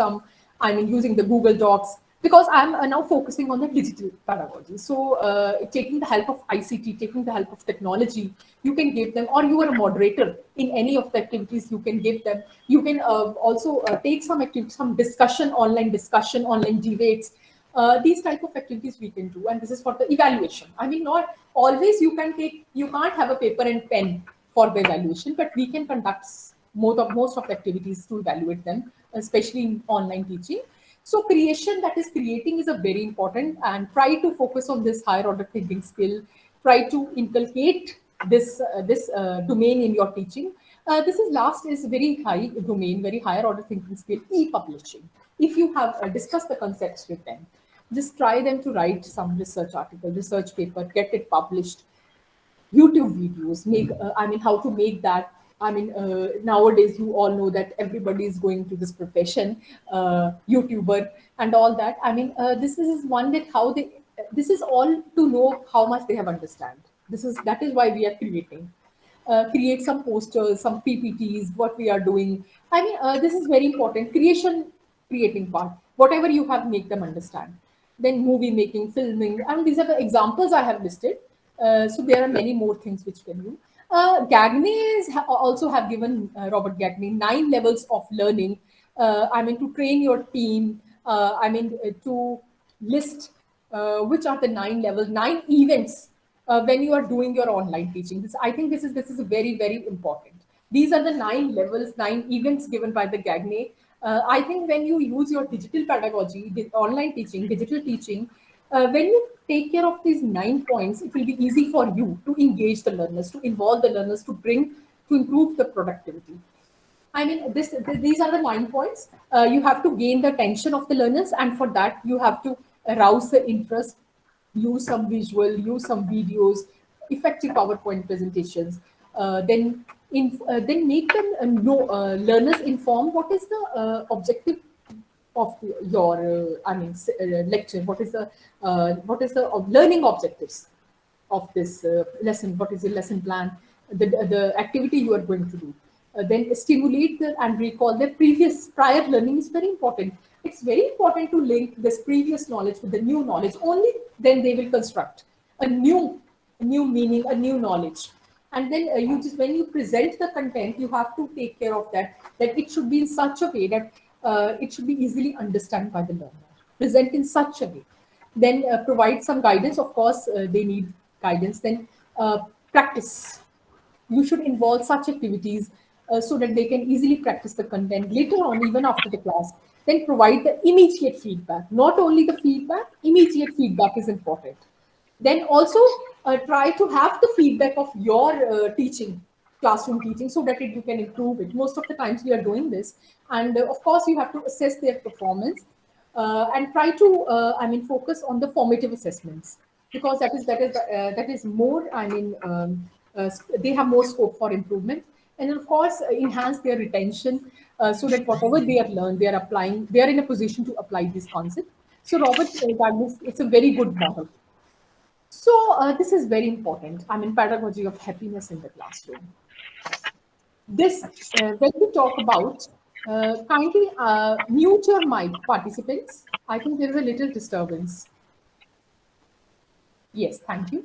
using the Google Docs, because I'm now focusing on the digital pedagogy. So taking the help of ICT, taking the help of technology, you can give them, or you are a moderator in any of the activities, you can give them. You can also take some activities, some discussion, online debates. These type of activities we can do, and this is for the evaluation. I mean, not always you can't have a paper and pen for the evaluation, but we can conduct most of the activities to evaluate them, especially in online teaching. So creating is a very important, and try to focus on this higher order thinking skill. Try to inculcate this domain in your teaching. This is very high domain, very higher order thinking skill, e-publishing. If you have discussed the concepts with them, just try them to write some research article, research paper, get it published. YouTube videos, how to make that. Nowadays you all know that everybody is going to this profession, YouTuber and all that. This is one that this is all to know how much they have understand. That is why we are creating. Create some posters, some PPTs, what we are doing. This is very important. Creating part. Whatever you have, make them understand. Then movie making, filming. These are the examples I have listed. So there are many more things which can do. Gagne also have given, Robert Gagne, 9 levels of learning. To train your team. To list which are the 9 levels, 9 events when you are doing your online teaching. I think this is very, very important. These are the 9 levels, 9 events given by the Gagne. I think when you use your digital pedagogy, online teaching, digital teaching, when you take care of these 9 points, it will be easy for you to engage the learners, to involve the learners, to improve the productivity. These are the 9 points. You have to gain the attention of the learners, and for that you have to arouse the interest, use some visual, use some videos, effective PowerPoint presentations. Then make them know, learners inform what is the objective of your lecture. What is the learning objectives of this lesson? What is the lesson plan? The activity you are going to do. Then stimulate and recall the prior learning is very important. It's very important to link this previous knowledge with the new knowledge. Only then they will construct a new meaning, a new knowledge. And then when you present the content, you have to take care of that it should be in such a way that it should be easily understood by the learner. Present in such a way. Then provide some guidance. Of course, they need guidance. Then practice. You should involve such activities. so that they can easily practice the content later on, even after the class. Then provide the immediate feedback. Not only the feedback, immediate feedback is important. Then also try to have the feedback of your teaching, classroom teaching, so that you can improve it. Most of the times we are doing this, and of course you have to assess their performance, and try to focus on the formative assessments, because that is more, they have more scope for improvement. And of course enhance their retention, so that whatever they have learned, they are applying, they are in a position to apply this concept. So Robert, it's a very good model. So this is very important. Pedagogy of happiness in the classroom. This, when we talk about, kindly mute your mic, participants. I think there is a little disturbance. Yes, thank you.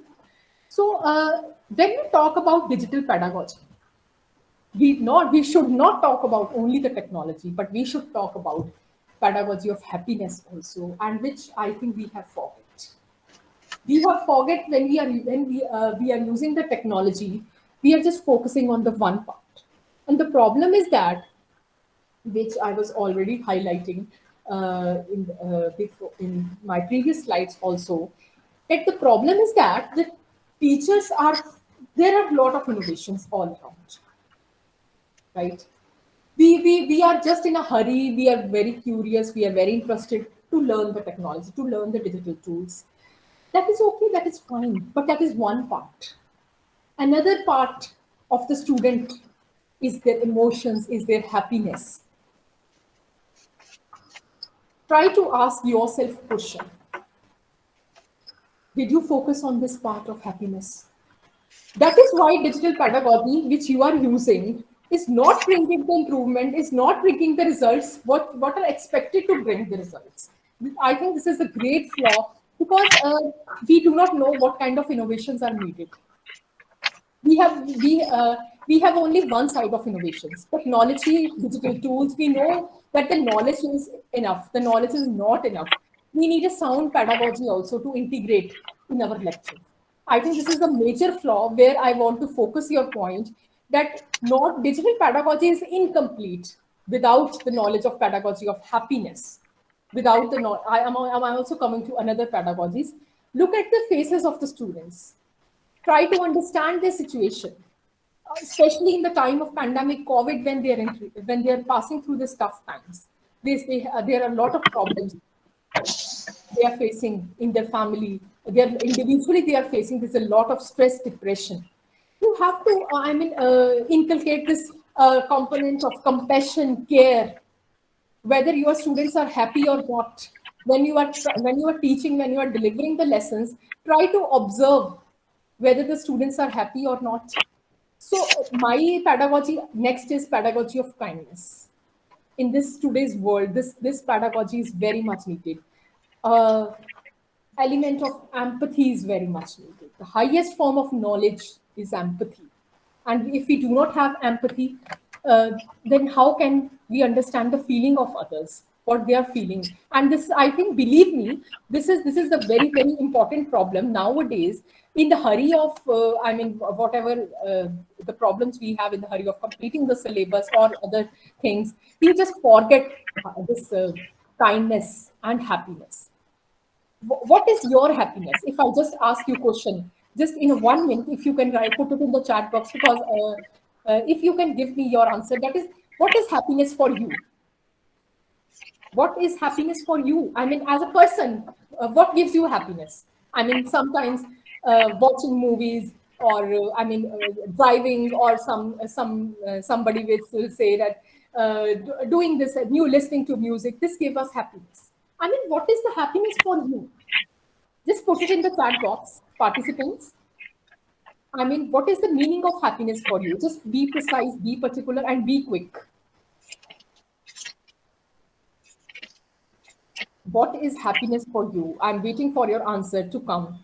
So when we talk about digital pedagogy, we should not talk about only the technology, but we should talk about pedagogy of happiness also, and which I think we have forget. We have forget when we are using the technology, we are just focusing on the one part. And the problem is that, which I was already highlighting in my previous slides also, that the problem is that the teachers are, there are a lot of innovations all around, right? We are just in a hurry, we are very curious, we are very interested to learn the technology, to learn the digital tools. That is okay, that is fine, but that is one part. Another part of the student is their emotions, is their happiness. Try to ask yourself a question. Did you focus on this part of happiness? That is why digital pedagogy, which you are using, is not bringing the improvement, is not bringing the results, what are expected to bring the results. I think this is a great flaw, because we do not know what kind of innovations are needed. We have only one side of innovations. Technology, digital tools, we know that the knowledge is enough. The knowledge is not enough. We need a sound pedagogy also to integrate in our lectures. I think this is a major flaw where I want to focus your point, that not digital pedagogy is incomplete without the knowledge of pedagogy of happiness. Without the knowledge, I'm also coming to another pedagogies. Look at the faces of the students. Try to understand their situation, especially in the time of pandemic COVID, when they are passing through this tough times. There are a lot of problems they are facing in their family. Individually they are facing this, a lot of stress, depression. You have to inculcate this component of compassion, care, whether your students are happy or not. When you are teaching, when you are delivering the lessons, try to observe whether the students are happy or not. So my pedagogy next is pedagogy of kindness. In this today's world, this pedagogy is very much needed. Element of empathy is very much needed. The highest form of knowledge is empathy. And if we do not have empathy, then how can we understand the feeling of others, what they are feeling? And this, I think, believe me, this is the very, very important problem nowadays. In the hurry of, whatever the problems we have, in the hurry of completing the syllabus or other things, we just forget this kindness and happiness. What is your happiness? If I just ask you a question, just in 1 minute, if you can put it in the chat box, because if you can give me your answer, that is, what is happiness for you? What is happiness for you? I mean, as a person, what gives you happiness? I mean, sometimes watching movies, or driving, or somebody will say that doing this, listening to music, this gives us happiness. I mean, what is the happiness for you? Just put it in the chat box, participants. I mean, what is the meaning of happiness for you? Just be precise, be particular, and be quick. What is happiness for you? I'm waiting for your answer to come.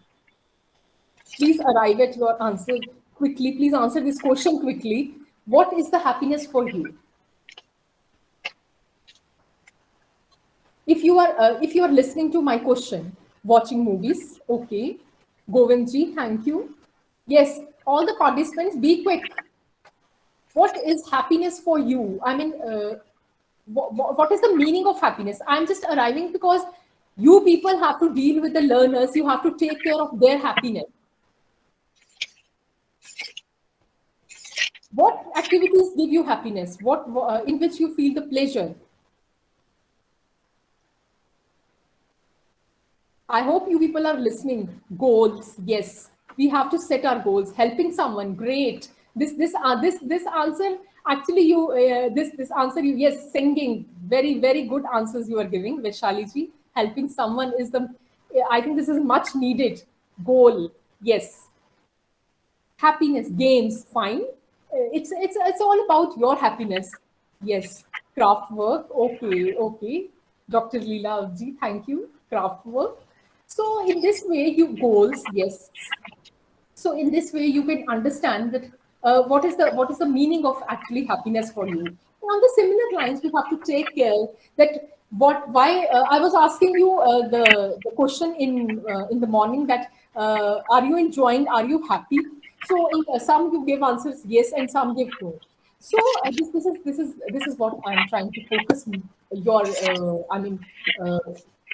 Please arrive at your answer quickly. Please answer this question quickly. What is the happiness for you? If you are listening to my question, watching movies, okay. Govindji, thank you. Yes, all the participants, be quick. what is happiness for you? I mean, what is the meaning of happiness? I'm just arriving because you people have to deal with the learners. You have to take care of their happiness. What activities give you happiness? What in which you feel the pleasure? I hope you people are listening. Goals, yes, we have to set our goals. Helping someone, great. This answer actually you this answer you, yes, singing, very good answers you are giving, Vaishali ji. Helping someone is the, I think this is much needed. Goal, yes. Happiness, games, fine. It's all about your happiness. Yes. Craft work, okay. Dr. Leela ji, thank you. Craft work. So in this way, you goals, yes. So in this way, you can understand that what is the meaning of actually happiness for you. On the similar lines, we have to take care that why I was asking you the question in the morning that are you enjoying, are you happy? So in, some you give answers yes and some give no. So this is what I'm trying to focus your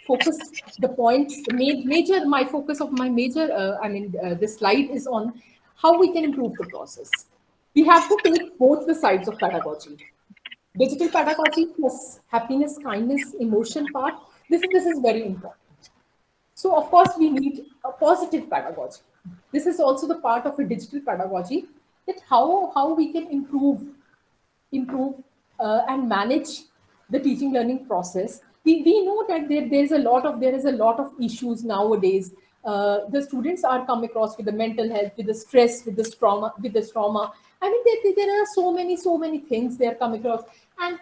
focus the points. The major my focus of my major this slide is on how we can improve the process. We have to take both the sides of pedagogy. Digital pedagogy plus happiness, kindness, emotion part. This is very important. So of course we need a positive pedagogy. This is also the part of a digital pedagogy, that how we can improve and manage the teaching learning process. We know that there is a lot of issues nowadays. The students are come across with the mental health, with the stress, with this trauma. I mean, there are so many things they are coming across, and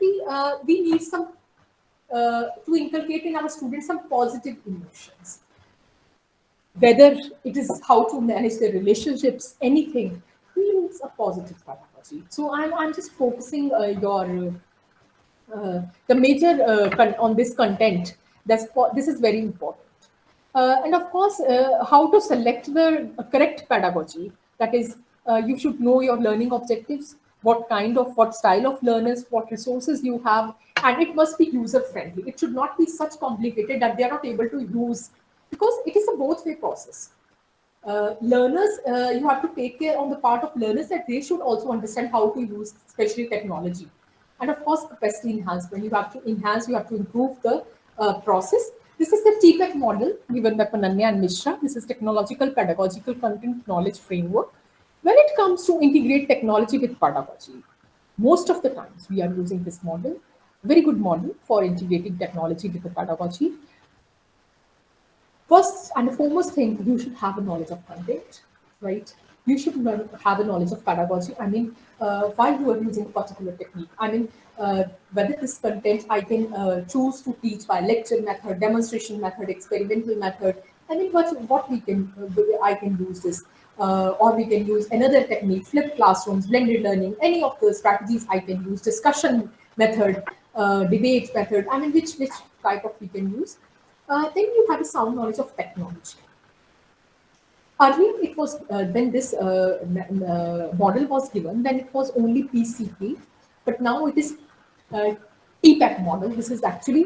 we need some to inculcate in our students some positive emotions. Whether it is how to manage their relationships, anything, we need a positive pedagogy. So I'm just focusing the major on this content. This is very important. And of course, how to select the correct pedagogy. That is, you should know your learning objectives, what style of learners, what resources you have, and it must be user friendly. It should not be such complicated that they are not able to use, because it is a both way process. Learners, you have to take care on the part of learners that they should also understand how to use, especially technology. And of course, capacity enhancement. You have to enhance, you have to improve the process. This is the TPEC model given by Pananya and Mishra. This is Technological Pedagogical Content Knowledge Framework. When it comes to integrate technology with pedagogy, most of the times we are using this model, very good model for integrating technology with the pedagogy. First and foremost thing, you should have a knowledge of content, right? You should have a knowledge of pedagogy. I mean, why you are using a particular technique. I mean, whether this content I can choose to teach by lecture method, demonstration method, experimental method. I mean, what we can I can use this, or we can use another technique, flipped classrooms, blended learning, any of the strategies I can use, discussion method, debate method. I mean, which type of we can use. Then you have a sound knowledge of technology. Earlier, it was when this model was given, then it was only PCP, but now it is TPEC model. This is actually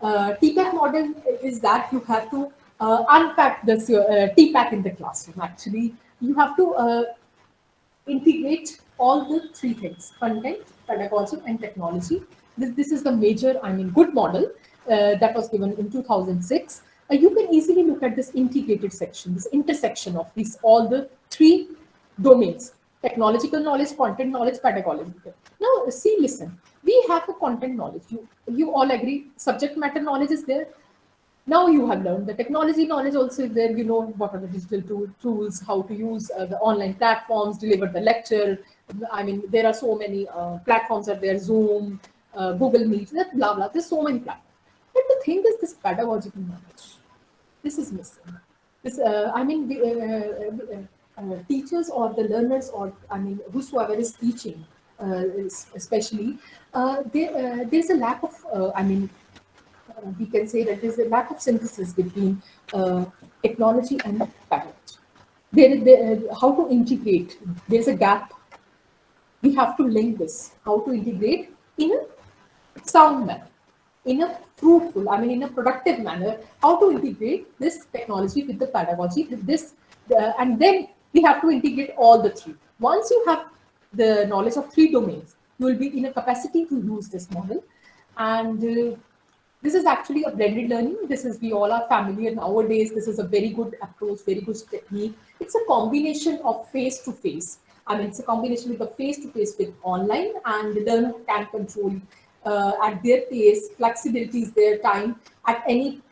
TPEC model is that you have to unpack this TPEC in the classroom. Actually, you have to integrate all the three things: content, pedagogy, and technology. This is the major, I mean, good model that was given in 2006. You can easily look at this integrated section, this intersection of these all the three domains: technological knowledge, content knowledge, pedagogical. Now, see, listen, we have a content knowledge. You all agree, subject matter knowledge is there. Now you have learned the technology knowledge also is there. You know what are the digital tools, how to use the online platforms, deliver the lecture. I mean, there are so many platforms are there, Zoom, Google Meet, blah, blah. There's so many platforms. But the thing is, this pedagogical knowledge, this is missing. This, I mean, teachers or the learners, or I mean, whosoever is teaching, especially, there's a lack of, we can say that there's a lack of synthesis between technology and pedagogy. How to integrate, there's a gap. we have to link this, how to integrate in a sound manner, in a fruitful, in a productive manner, how to integrate this technology with the pedagogy, with this, and then we have to integrate all the three. Once you have the knowledge of three domains, you will be in a capacity to use this model. And this is actually a blended learning. This is, we all are familiar nowadays. This is a very good approach, very good technique. It's a combination of face-to-face. It's a combination with the face-to-face with online, and the learner can control at their pace, flexibility is their time, at any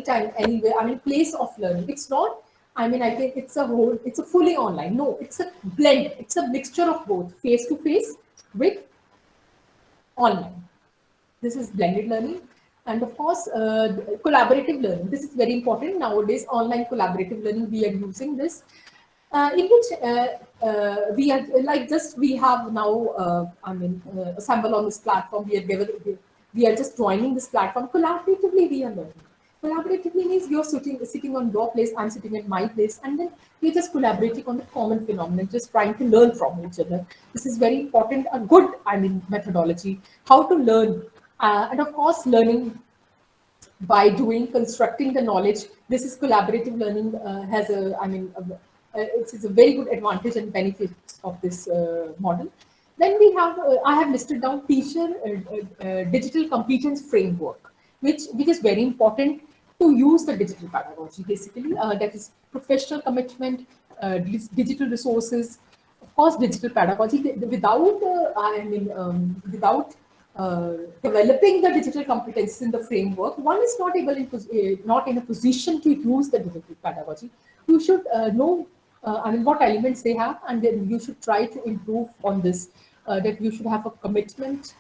time, anywhere. Place of learning. It's not, I think it's a fully online. No, it's a blend. It's a mixture of both face-to-face with online. This is blended learning. And of course, collaborative learning. This is very important nowadays. Online collaborative learning, we are using this. In which we have now, assemble on this platform. We are just joining this platform. Collaboratively, we are learning. Collaboratively means you're sitting on your place, I'm sitting at my place, and then we're just collaborating on the common phenomenon, just trying to learn from each other. This is very important, a good, methodology, how to learn. And of course, learning by doing, constructing the knowledge. This is collaborative learning, has it's a very good advantage and benefits of this model. Then we have, I have listed down teacher digital competence framework, which is very important to use the digital pedagogy, basically. That is professional commitment, digital resources, of course, digital pedagogy. Without, without developing the digital competencies in the framework, one is not in a position to use the digital pedagogy. You should know what elements they have, and then you should try to improve on this. That you should have a commitment.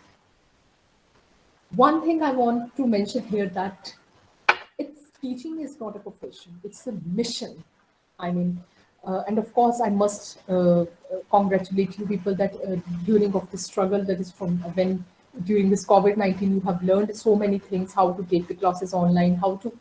One thing I want to mention here, that teaching is not a profession; it's a mission. And of course, I must congratulate you people that during of the struggle, that is from when during this COVID-19, you have learned so many things: how to take the classes online, how to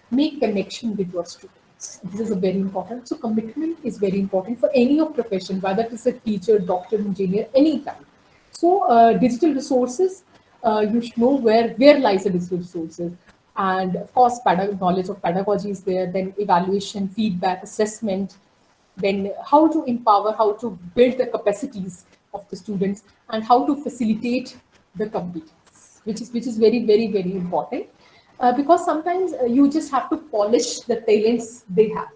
make connection with your students. This is a very important. So commitment is very important for any of profession, whether it is a teacher, doctor, engineer, any kind. So digital resources, you should know where lies the digital resources. And of course, knowledge of pedagogy is there, then evaluation, feedback, assessment, then how to empower, how to build the capacities of the students, and how to facilitate the competence, which is very, very, very important. Because sometimes you just have to polish the talents they have.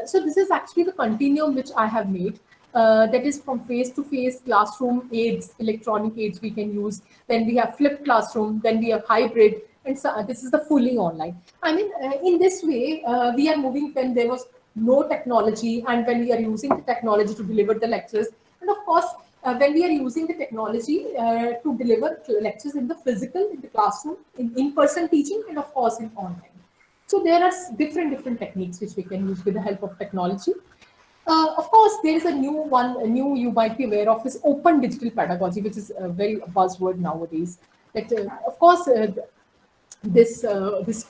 So this is actually the continuum which I have made. That is from face-to-face, classroom aids, electronic aids we can use. Then we have flipped classroom, then we have hybrid, and so this is the fully online. In this way, we are moving when there was no technology, and when we are using the technology to deliver the lectures. And of course, when we are using the technology to deliver lectures in the physical, in the classroom, in-person teaching, and of course in online. So there are different techniques which we can use with the help of technology. Of course, there is a new you might be aware of, is open digital pedagogy, which is a very buzzword nowadays. That of course, this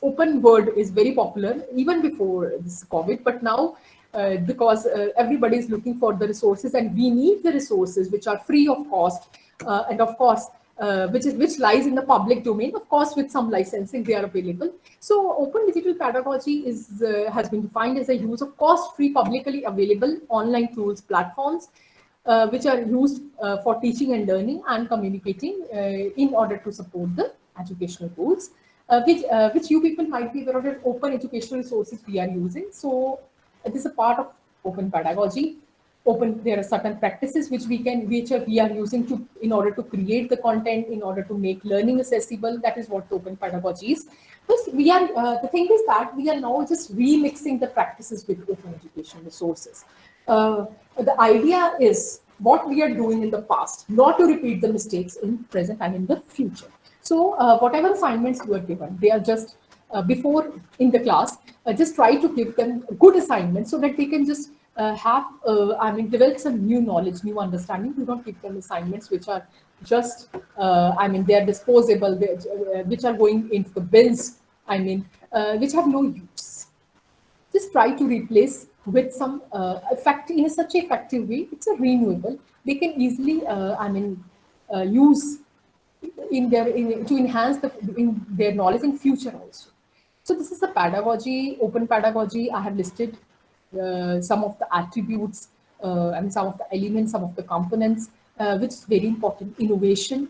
open word is very popular even before this COVID, but now because everybody is looking for the resources, and we need the resources which are free of cost, and of course which lies in the public domain. Of course, with some licensing, they are available. So open digital pedagogy has been defined as a use of cost-free, publicly available online tools, platforms, which are used for teaching and learning and communicating in order to support the educational goals, which you people might be aware of. That open educational resources we are using. So this is a part of open pedagogy. There are certain practices which we are using in order to create the content, in order to make learning accessible. That is what open pedagogy is. First, the thing is that we are now just remixing the practices with open education resources. The idea is what we are doing in the past, not to repeat the mistakes in present and in the future. So whatever assignments you are given, they are just before in the class, just try to give them good assignments so that they can just develop some new knowledge, new understanding. You don't give them assignments which are just, they are disposable, which are going into the bins, which have no use. Just try to replace with some effect in such an effective way. It's a renewable. They can easily, use in their to enhance in their knowledge in future also. So this is a pedagogy, open pedagogy. I have listed some of the attributes and some of the elements, some of the components, which is very important. Innovation,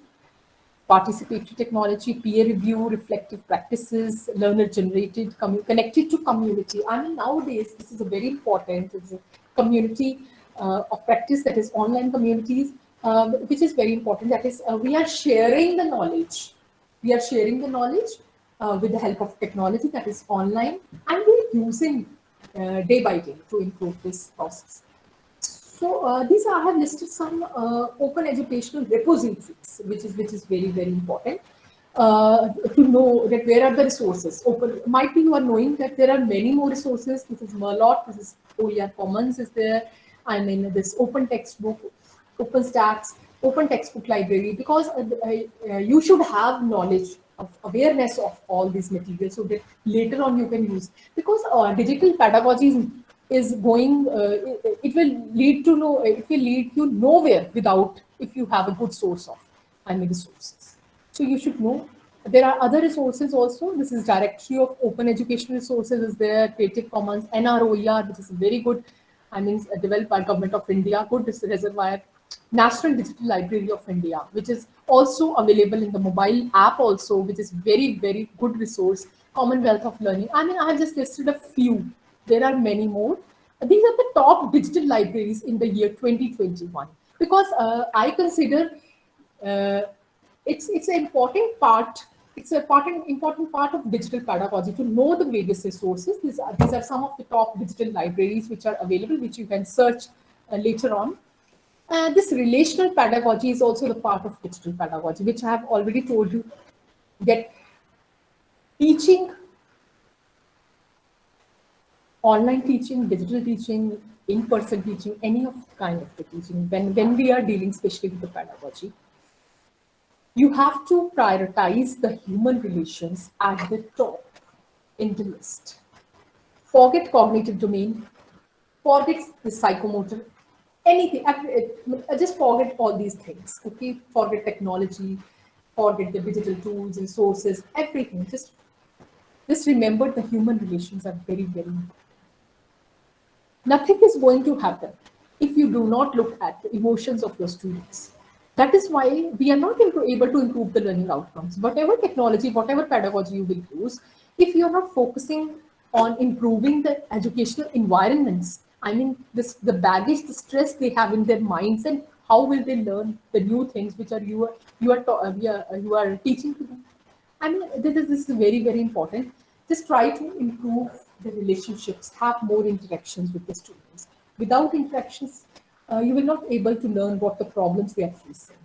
participatory technology, peer review, reflective practices, learner-generated, connected to community. I mean, nowadays, this is a very important. It's a community of practice, that is online communities, which is very important. That is, we are sharing the knowledge. We are sharing the knowledge with the help of technology, that is online, and we're using day by day to improve this process. So these I have listed some open educational repositories, which is very important to know that where are the resources. Open might be you are knowing that there are many more resources. This is Merlot, this is OER Commons is there. I mean this open textbook, OpenStax, open textbook library, because you should have knowledge of awareness of all these materials so that later on you can use, because digital pedagogy is going, it will lead you nowhere without if you have a good source of resources. So you should know there are other resources also. This is directory of open educational resources is there, Creative Commons, NROER, which is very good, developed by Government of India, good reservoir. National Digital Library of India, which is also available in the mobile app also, which is very good resource. Commonwealth of Learning. I have just listed a few. There are many more. These are the top digital libraries in the year 2021, because I consider it's an important part. It's important part of digital pedagogy to know the various resources. These are some of the top digital libraries which are available, which you can search later on. This relational pedagogy is also the part of digital pedagogy, which I have already told you that teaching, online teaching, digital teaching, in-person teaching, any of kind of the teaching, when we are dealing especially with the pedagogy, you have to prioritize the human relations at the top in the list. Forget cognitive domain, forget the psychomotor, anything. Just forget all these things. Okay, forget technology, forget the digital tools and sources, everything. Just remember the human relations are very important. Nothing is going to happen if you do not look at the emotions of your students. That is why we are not able to improve the learning outcomes. Whatever technology, whatever pedagogy you will use, if you're not focusing on improving the educational environments, the baggage, the stress they have in their minds, and how will they learn the new things which are you are teaching to them. This is very important. Just try to improve the relationships, have more interactions with the students. Without interactions, you will not able to learn what the problems they are facing.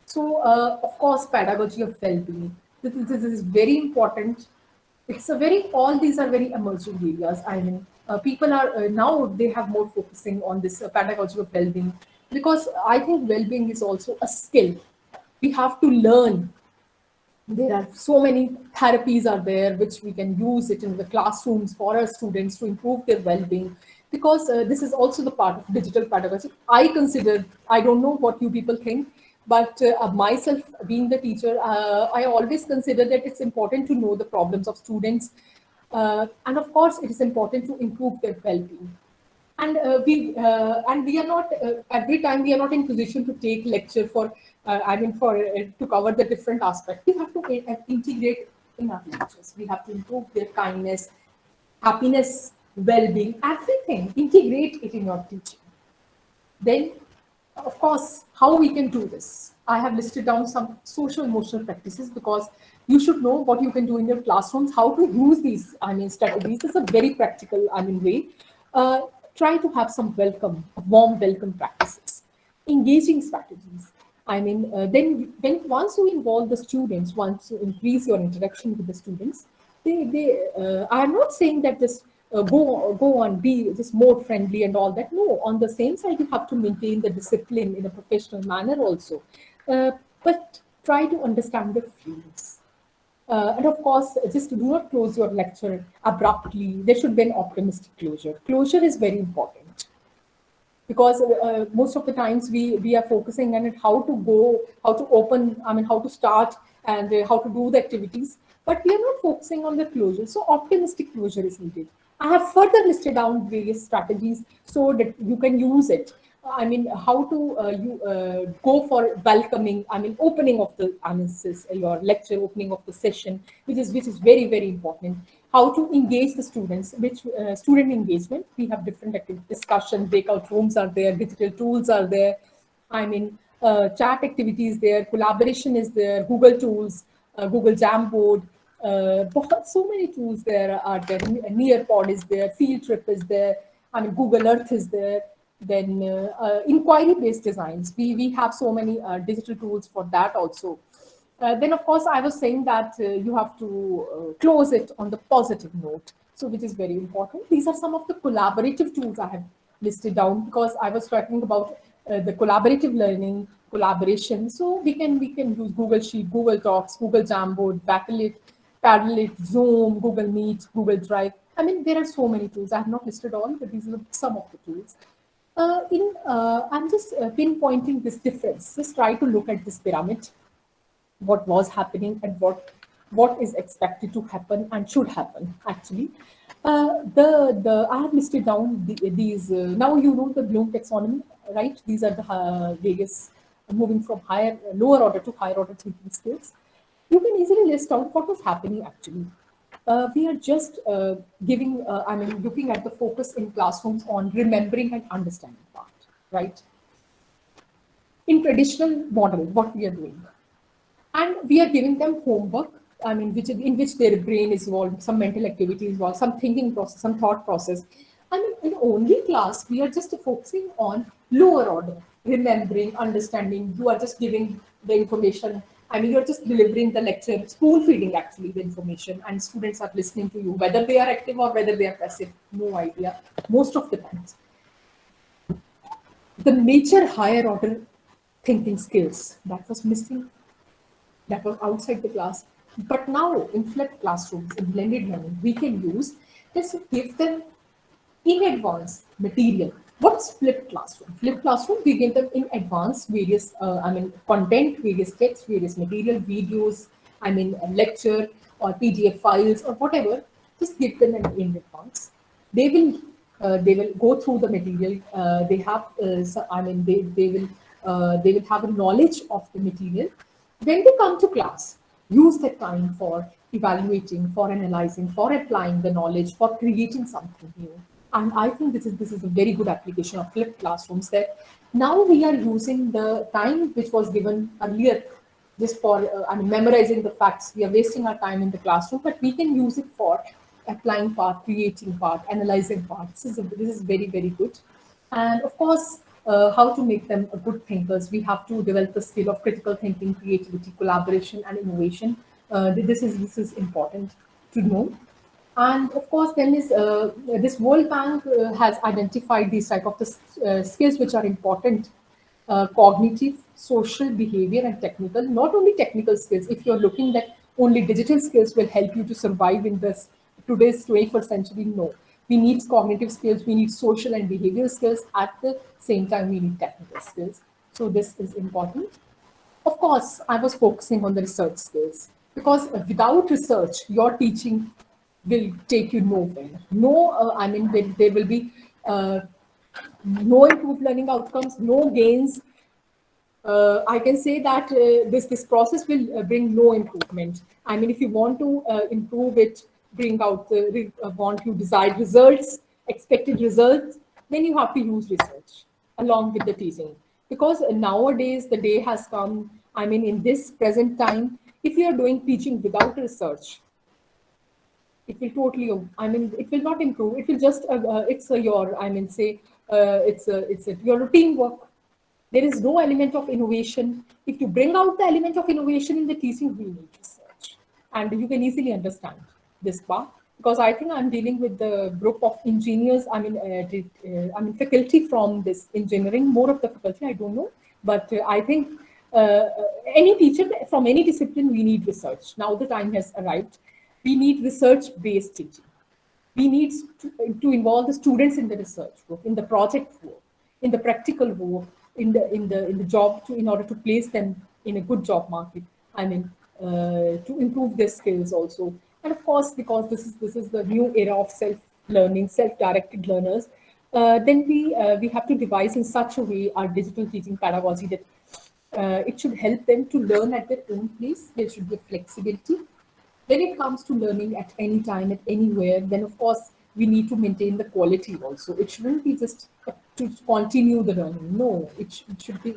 So, of course, pedagogy of well-being. This is very important. All these are very emerging areas. People are now they have more focusing on this pedagogy of well-being, because I think well-being is also a skill. We have to learn. There are so many therapies are there which we can use it in the classrooms for our students to improve their well-being, because this is also the part of digital pedagogy. I don't know what you people think, but myself being the teacher, I always consider that it's important to know the problems of students, and of course it is important to improve their well-being. And we are not every time we are not in position to take lecture for to cover the different aspects. We have to integrate in our lectures. We have to improve their kindness, happiness, well-being, everything. Integrate it in your teaching. Then, of course, how we can do this? I have listed down some social emotional practices, because you should know what you can do in your classrooms, how to use these strategies. This is a very practical way. Try to have some warm welcome practices, engaging strategies. Then once you involve the students, once you increase your interaction with the students, I'm not saying that just go on, be just more friendly and all that. No, on the same side, you have to maintain the discipline in a professional manner also. But try to understand the feelings. And of course, just do not close your lecture abruptly. There should be an optimistic closure. Closure is very important because most of the times we are focusing on it, how to go, how to open, I mean, how to start and how to do the activities, but we are not focusing on the closure. So optimistic closure is needed. I have further listed down various strategies so that you can use it. I mean, how to you go for welcoming, I mean, opening of the, I mean, your lecture, opening of the session, which is very, very important. How to engage the students, which student engagement. We have different discussion, breakout rooms are there, digital tools are there. I mean, chat activities there, collaboration is there, Google tools, Google Jamboard, so many tools there are there. Nearpod is there, Field Trip is there, I mean, Google Earth is there. Then inquiry-based designs. We have so many digital tools for that also. Then, of course, I was saying that you have to close it on the positive note, so which is very important. These are some of the collaborative tools I have listed down because I was talking about the collaborative learning, collaboration. So we can use Google Sheet, Google Docs, Google Jamboard, Padlet, Zoom, Google Meet, Google Drive. I mean, there are so many tools. I have not listed all, but these are some of the tools. I'm just pinpointing this difference. Just try to look at this pyramid, what was happening and what is expected to happen and should happen actually. I have listed down these. Now you know the Bloom taxonomy, right? These are the various moving from lower order to higher order thinking skills. You can easily list out what was happening actually. We are just looking at the focus in classrooms on remembering and understanding part, right? In traditional model, what we are doing. And we are giving them homework, I mean, in which their brain is involved, some mental activity is involved, some thinking process, some thought process. I mean, in only class, we are just focusing on lower order, remembering, understanding. You are just giving the information. I mean, you're just delivering the lecture, spoon feeding actually the information, and students are listening to you, whether they are active or whether they are passive, no idea, most of the times. The major higher order thinking skills that was missing, that was outside the class. But now in flipped classrooms, in blended learning, we can use this to give them in advance material. What's flipped classroom? Flipped classroom, we give them in advance various, content, various text, various material, videos, a lecture or PDF files or whatever. Just give them in advance. They will go through the material. They have, they will have a knowledge of the material. When they come to class, use that time for evaluating, for analyzing, for applying the knowledge, for creating something new. And I think this is a very good application of flipped classrooms, that now we are using the time which was given earlier just for memorizing the facts. We are wasting our time in the classroom, but we can use it for applying part, creating part, analyzing part. This is very, very good. And of course, how to make them good thinkers. We have to develop the skill of critical thinking, creativity, collaboration, and innovation. This is important to know. And of course, then is this World Bank has identified these type of skills which are important: cognitive, social, behavior, and technical. Not only technical skills. If you're looking that only digital skills will help you to survive in this today's 21st century, no. We need cognitive skills, we need social and behavioral skills. At the same time, we need technical skills. So this is important. Of course, I was focusing on the research skills, because without research, your teaching will take you nowhere. There will be no improved learning outcomes, no gains. I can say that this process will bring no improvement. I mean, if you want to improve it, bring out want you desired results, expected results, then you have to use research along with the teaching. Because nowadays the day has come, I mean, in this present time, if you are doing teaching without research, it will totally, it will not improve. It will just, it's your routine work. There is no element of innovation. If you bring out the element of innovation in the teaching, we need research. And you can easily understand this part, because I think I'm dealing with the group of engineers, faculty from this engineering, more of the faculty, I don't know. But I think any teacher from any discipline, we need research. Now the time has arrived. We need research-based teaching. We need to involve the students in the research work, in the project work, in the practical work, in the job, in order to place them in a good job market. I mean, to improve their skills also. And of course, because this is the new era of self-learning, self-directed learners, then we have to devise in such a way our digital teaching pedagogy that it should help them to learn at their own pace. There should be flexibility. When it comes to learning at any time, at anywhere, then of course we need to maintain the quality also. It shouldn't be just to continue the learning. No, it should be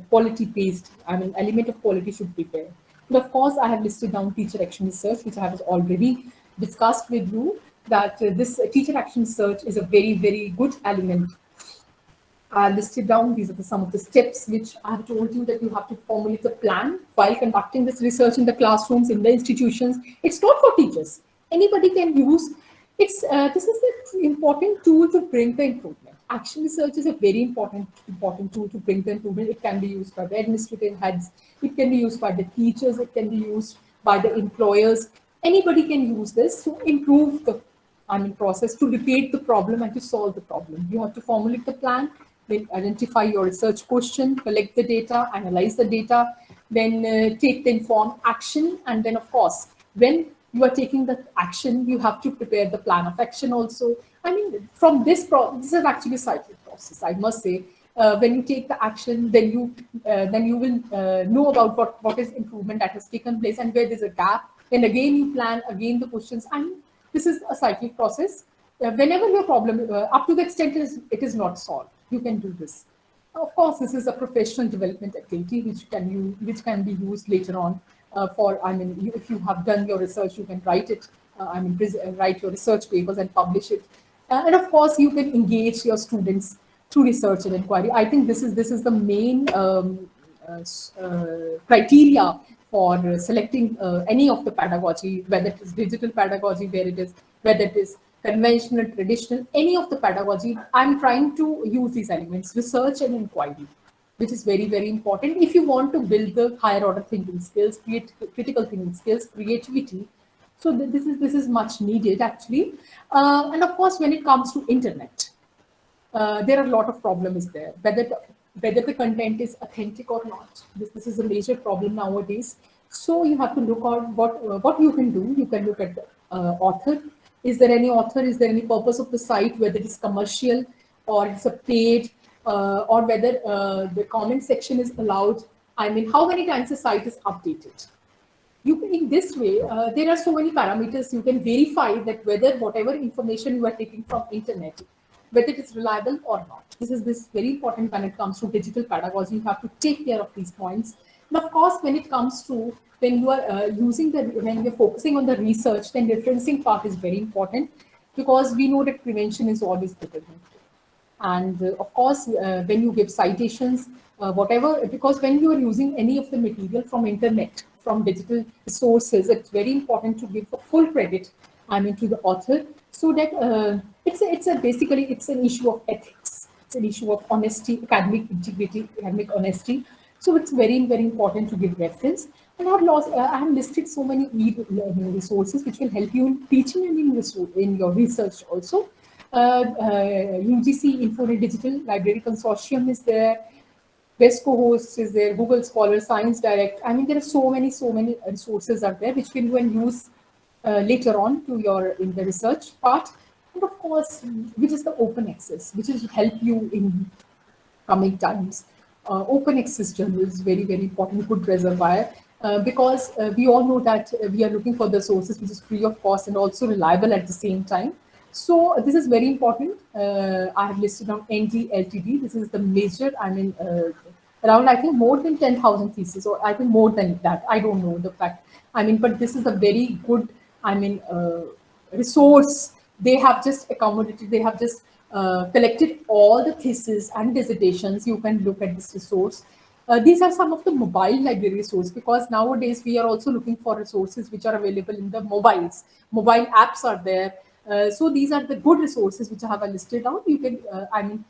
quality based. I mean, element of quality should be there. And of course, I have listed down teacher action research, which I have already discussed with you, that this teacher action research is a very, very good element. I listed down, these are some of the steps which I have told you, that you have to formulate a plan while conducting this research in the classrooms, in the institutions. It's not for teachers. Anybody can use. This is an important tool to bring the improvement. Action research is a very important tool to bring the improvement. It can be used by the administrative heads. It can be used by the teachers. It can be used by the employers. Anybody can use this to improve the process, to locate the problem and to solve the problem. You have to formulate the plan, then identify your research question, collect the data, analyze the data, then take the informed action. And then, of course, when you are taking the action, you have to prepare the plan of action also. I mean, from this is actually a cyclic process, I must say. When you take the action, then you will know about what is improvement that has taken place and where there's a gap. Then again, you plan again the questions. And this is a cyclic process. Whenever your problem, up to the extent it is not solved, you can do this. Of course, this is a professional development activity which can be used later on if you have done your research, you can write it. Write your research papers and publish it. And of course, you can engage your students through research and inquiry. I think this is the main criteria for selecting any of the pedagogy, whether it is digital pedagogy, whether it is conventional, traditional, any of the pedagogy. I'm trying to use these elements, research and inquiry, which is very, very important. If you want to build the higher order thinking skills, critical thinking skills, creativity, so this is much needed actually. And of course, when it comes to internet, there are a lot of problems there, whether the content is authentic or not. This is a major problem nowadays. So you have to look at what you can do. You can look at the author. Is there any author? Is there any purpose of the site, whether it's commercial or it's a paid, or whether the comment section is allowed? I mean, how many times the site is updated? You can, in this way, there are so many parameters. You can verify that whether whatever information you are taking from internet, whether it is reliable or not. This is very important when it comes to digital pedagogy. You have to take care of these points. And of course, when it comes to when you are when you're focusing on the research, then referencing part is very important, because we know that prevention is always better than cure. And of course, when you give citations, because when you are using any of the material from internet, from digital sources, it's very important to give full credit, to the author, so that basically it's an issue of ethics, it's an issue of honesty, academic integrity, academic honesty. So it's very, very important to give reference. And I have listed so many e-learning resources which will help you in teaching and in your research also. UGC Infonet Digital Library Consortium is there, Best Co-host is there, Google Scholar, Science Direct. There are so many resources are there which you can use later on in the research part. And of course, which is the open access, which will help you in coming times. Open access journal is very, very important, good reservoir, because we all know that we are looking for the sources which is free of cost and also reliable at the same time. So this is very important. I have listed down ND-LTD. This is the major, around, I think, more than 10,000 theses, or I think more than that. I don't know the fact. But this is a very good, resource. They have just accommodated, they have just collected all the theses and dissertations. You can look at this resource. These are some of the mobile library resources, because nowadays we are also looking for resources which are available in the mobiles. Mobile apps are there. So these are the good resources which I have listed down. You can,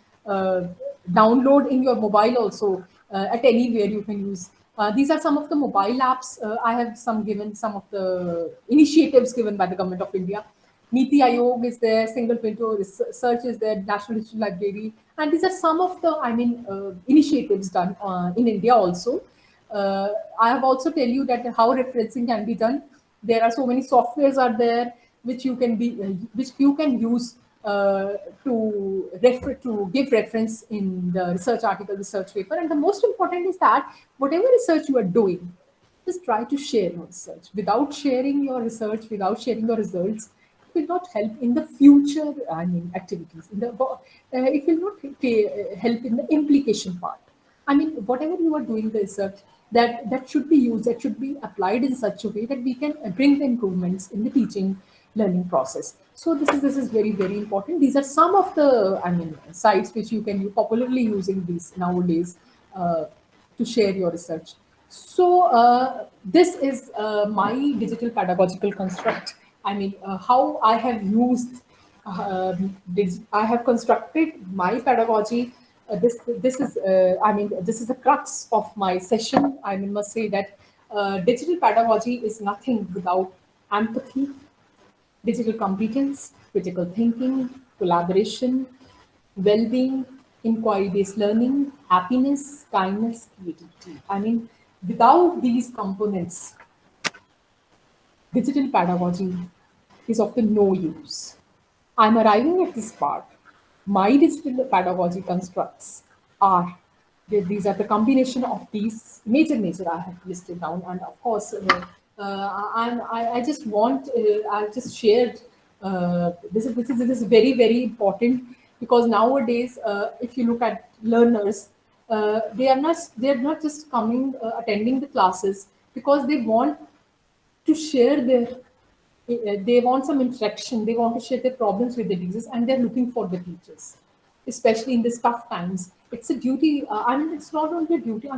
download in your mobile also. At anywhere you can use These are some of the mobile apps. I have given some of the initiatives given by the government of India. Niti Aayog is there, single window research is there, National Digital Library, and these are some of the, initiatives done in India also. I have also tell you that how referencing can be done. There are so many softwares are there which you can which you can use to give reference in the research article, research paper. And the most important is that whatever research you are doing, just try to share your research. Without sharing your research, without sharing your results, it will not help in the future, activities. It will not help in the implication part. Whatever you are doing the research, that should be used, that should be applied in such a way that we can bring the improvements in the teaching learning process. So this is very, very important. These are some of the sites which you can popularly using these nowadays to share your research. So this is my digital pedagogical construct. How I have used, I have constructed my pedagogy. This is the crux of my session. Must say that digital pedagogy is nothing without empathy, digital competence, critical thinking, collaboration, well-being, inquiry-based learning, happiness, kindness, creativity. Without these components, digital pedagogy is of the no use. I'm arriving at this part. My digital pedagogy constructs are, these are the combination of these major I have listed down. And of course, I just want, I just shared, this is very, very important, because nowadays, if you look at learners, they're not just coming, attending the classes because they want to share their, they want some interaction, they want to share their problems with the teachers, and they're looking for the teachers, especially in these tough times. It's a duty. It's not only a duty.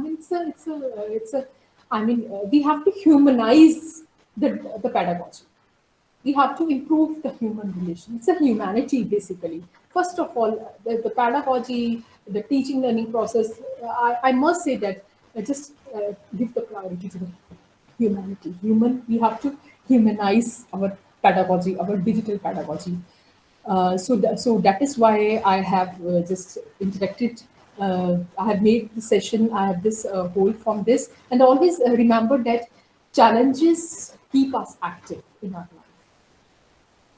We have to humanize the pedagogy. We have to improve the human relation. It's a humanity, basically. First of all, the pedagogy, the teaching learning process, I must say that just give the priority to the humanity. We have to humanize our pedagogy, our digital pedagogy. So that is why I have just interacted. I have made the session. I have this whole from this, and always remember that challenges keep us active in our life.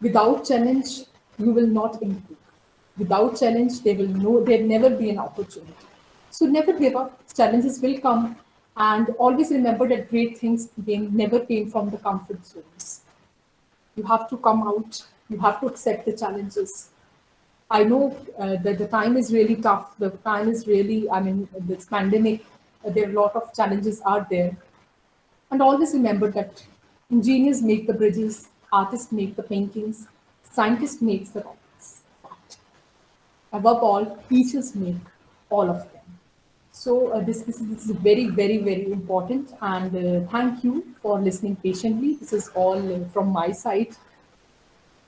Without challenge, you will not improve. Without challenge, there'll never be an opportunity. So never give up. Challenges will come, and always remember that great things never came from the comfort zones. You have to come out. You have to accept the challenges. I know that the time is really tough. The time is really, this pandemic, there are a lot of challenges out there. And always remember that engineers make the bridges, artists make the paintings, scientists make the rockets. But above all, teachers make all of them. So this is very, very, very important. And thank you for listening patiently. This is all from my side.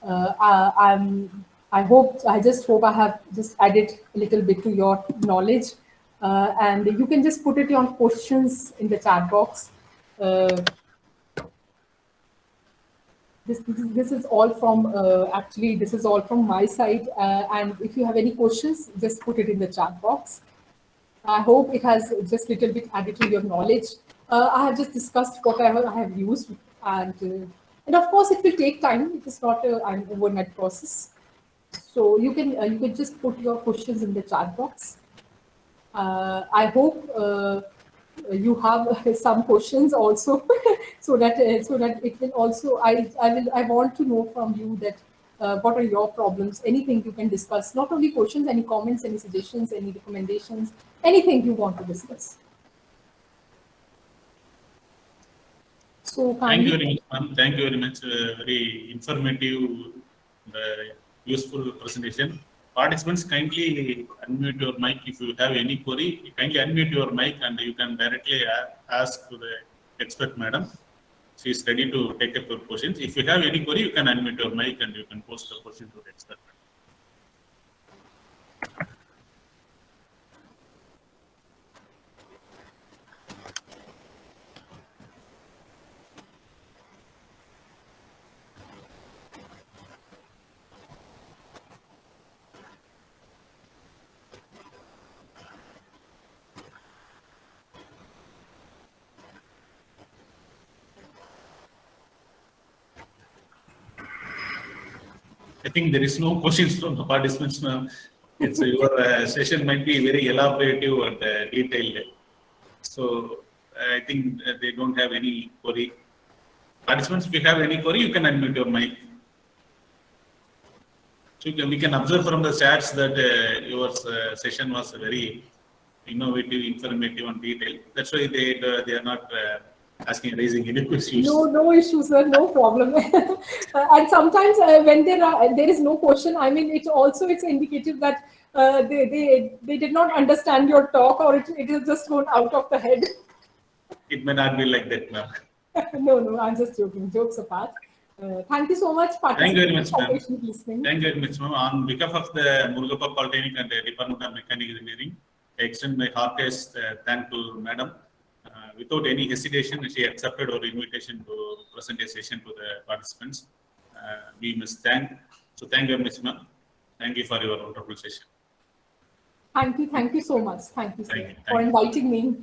I just hope I have just added a little bit to your knowledge. And you can just put it on questions in the chat box. This is all from actually this is all from my side, and if you have any questions, just put it in the chat box. I hope it has just a little bit added to your knowledge. I have just discussed whatever I have used, and of course it will take time. It is not an overnight process. So you can just put your questions in the chat box. I hope you have some questions also, so that it will also. I want to know from you that what are your problems? Anything you can discuss. Not only questions, any comments, any suggestions, any recommendations, anything you want to discuss. So Thank you very much, ma'am. Thank you very much. Very informative, useful presentation. Participants, kindly unmute your mic if you have any query. Kindly unmute your mic and you can directly ask to the expert madam. She is ready to take up your questions. If you have any query, you can unmute your mic and you can post the question to the expert madam. I think there is no questions from the participants now. It's your session might be very elaborative and detailed. So I think they don't have any query. Participants, if you have any query, you can unmute your mic. So we can observe from the chats that your session was very innovative, informative, and detailed. That's why they are not raising any questions. No issue, sir. No problem. And sometimes when there is no question, I mean, it's indicative that they did not understand your talk, or it is just gone out of the head. It may not be like that, ma'am. No, I'm just joking. Jokes apart. Thank you so much, Thank you very much, ma'am. listening. Thank you very much, ma'am. On behalf of the Murugappa Polytechnic and the Department of Mechanical Engineering, I extend my heartiest thanks to Madam. Without any hesitation, she accepted our invitation to present a session to the participants. We must thank. So thank you very much, ma'am. Thank you for your wonderful session. Thank you so much. Thank you, sir, Thank you. for inviting me.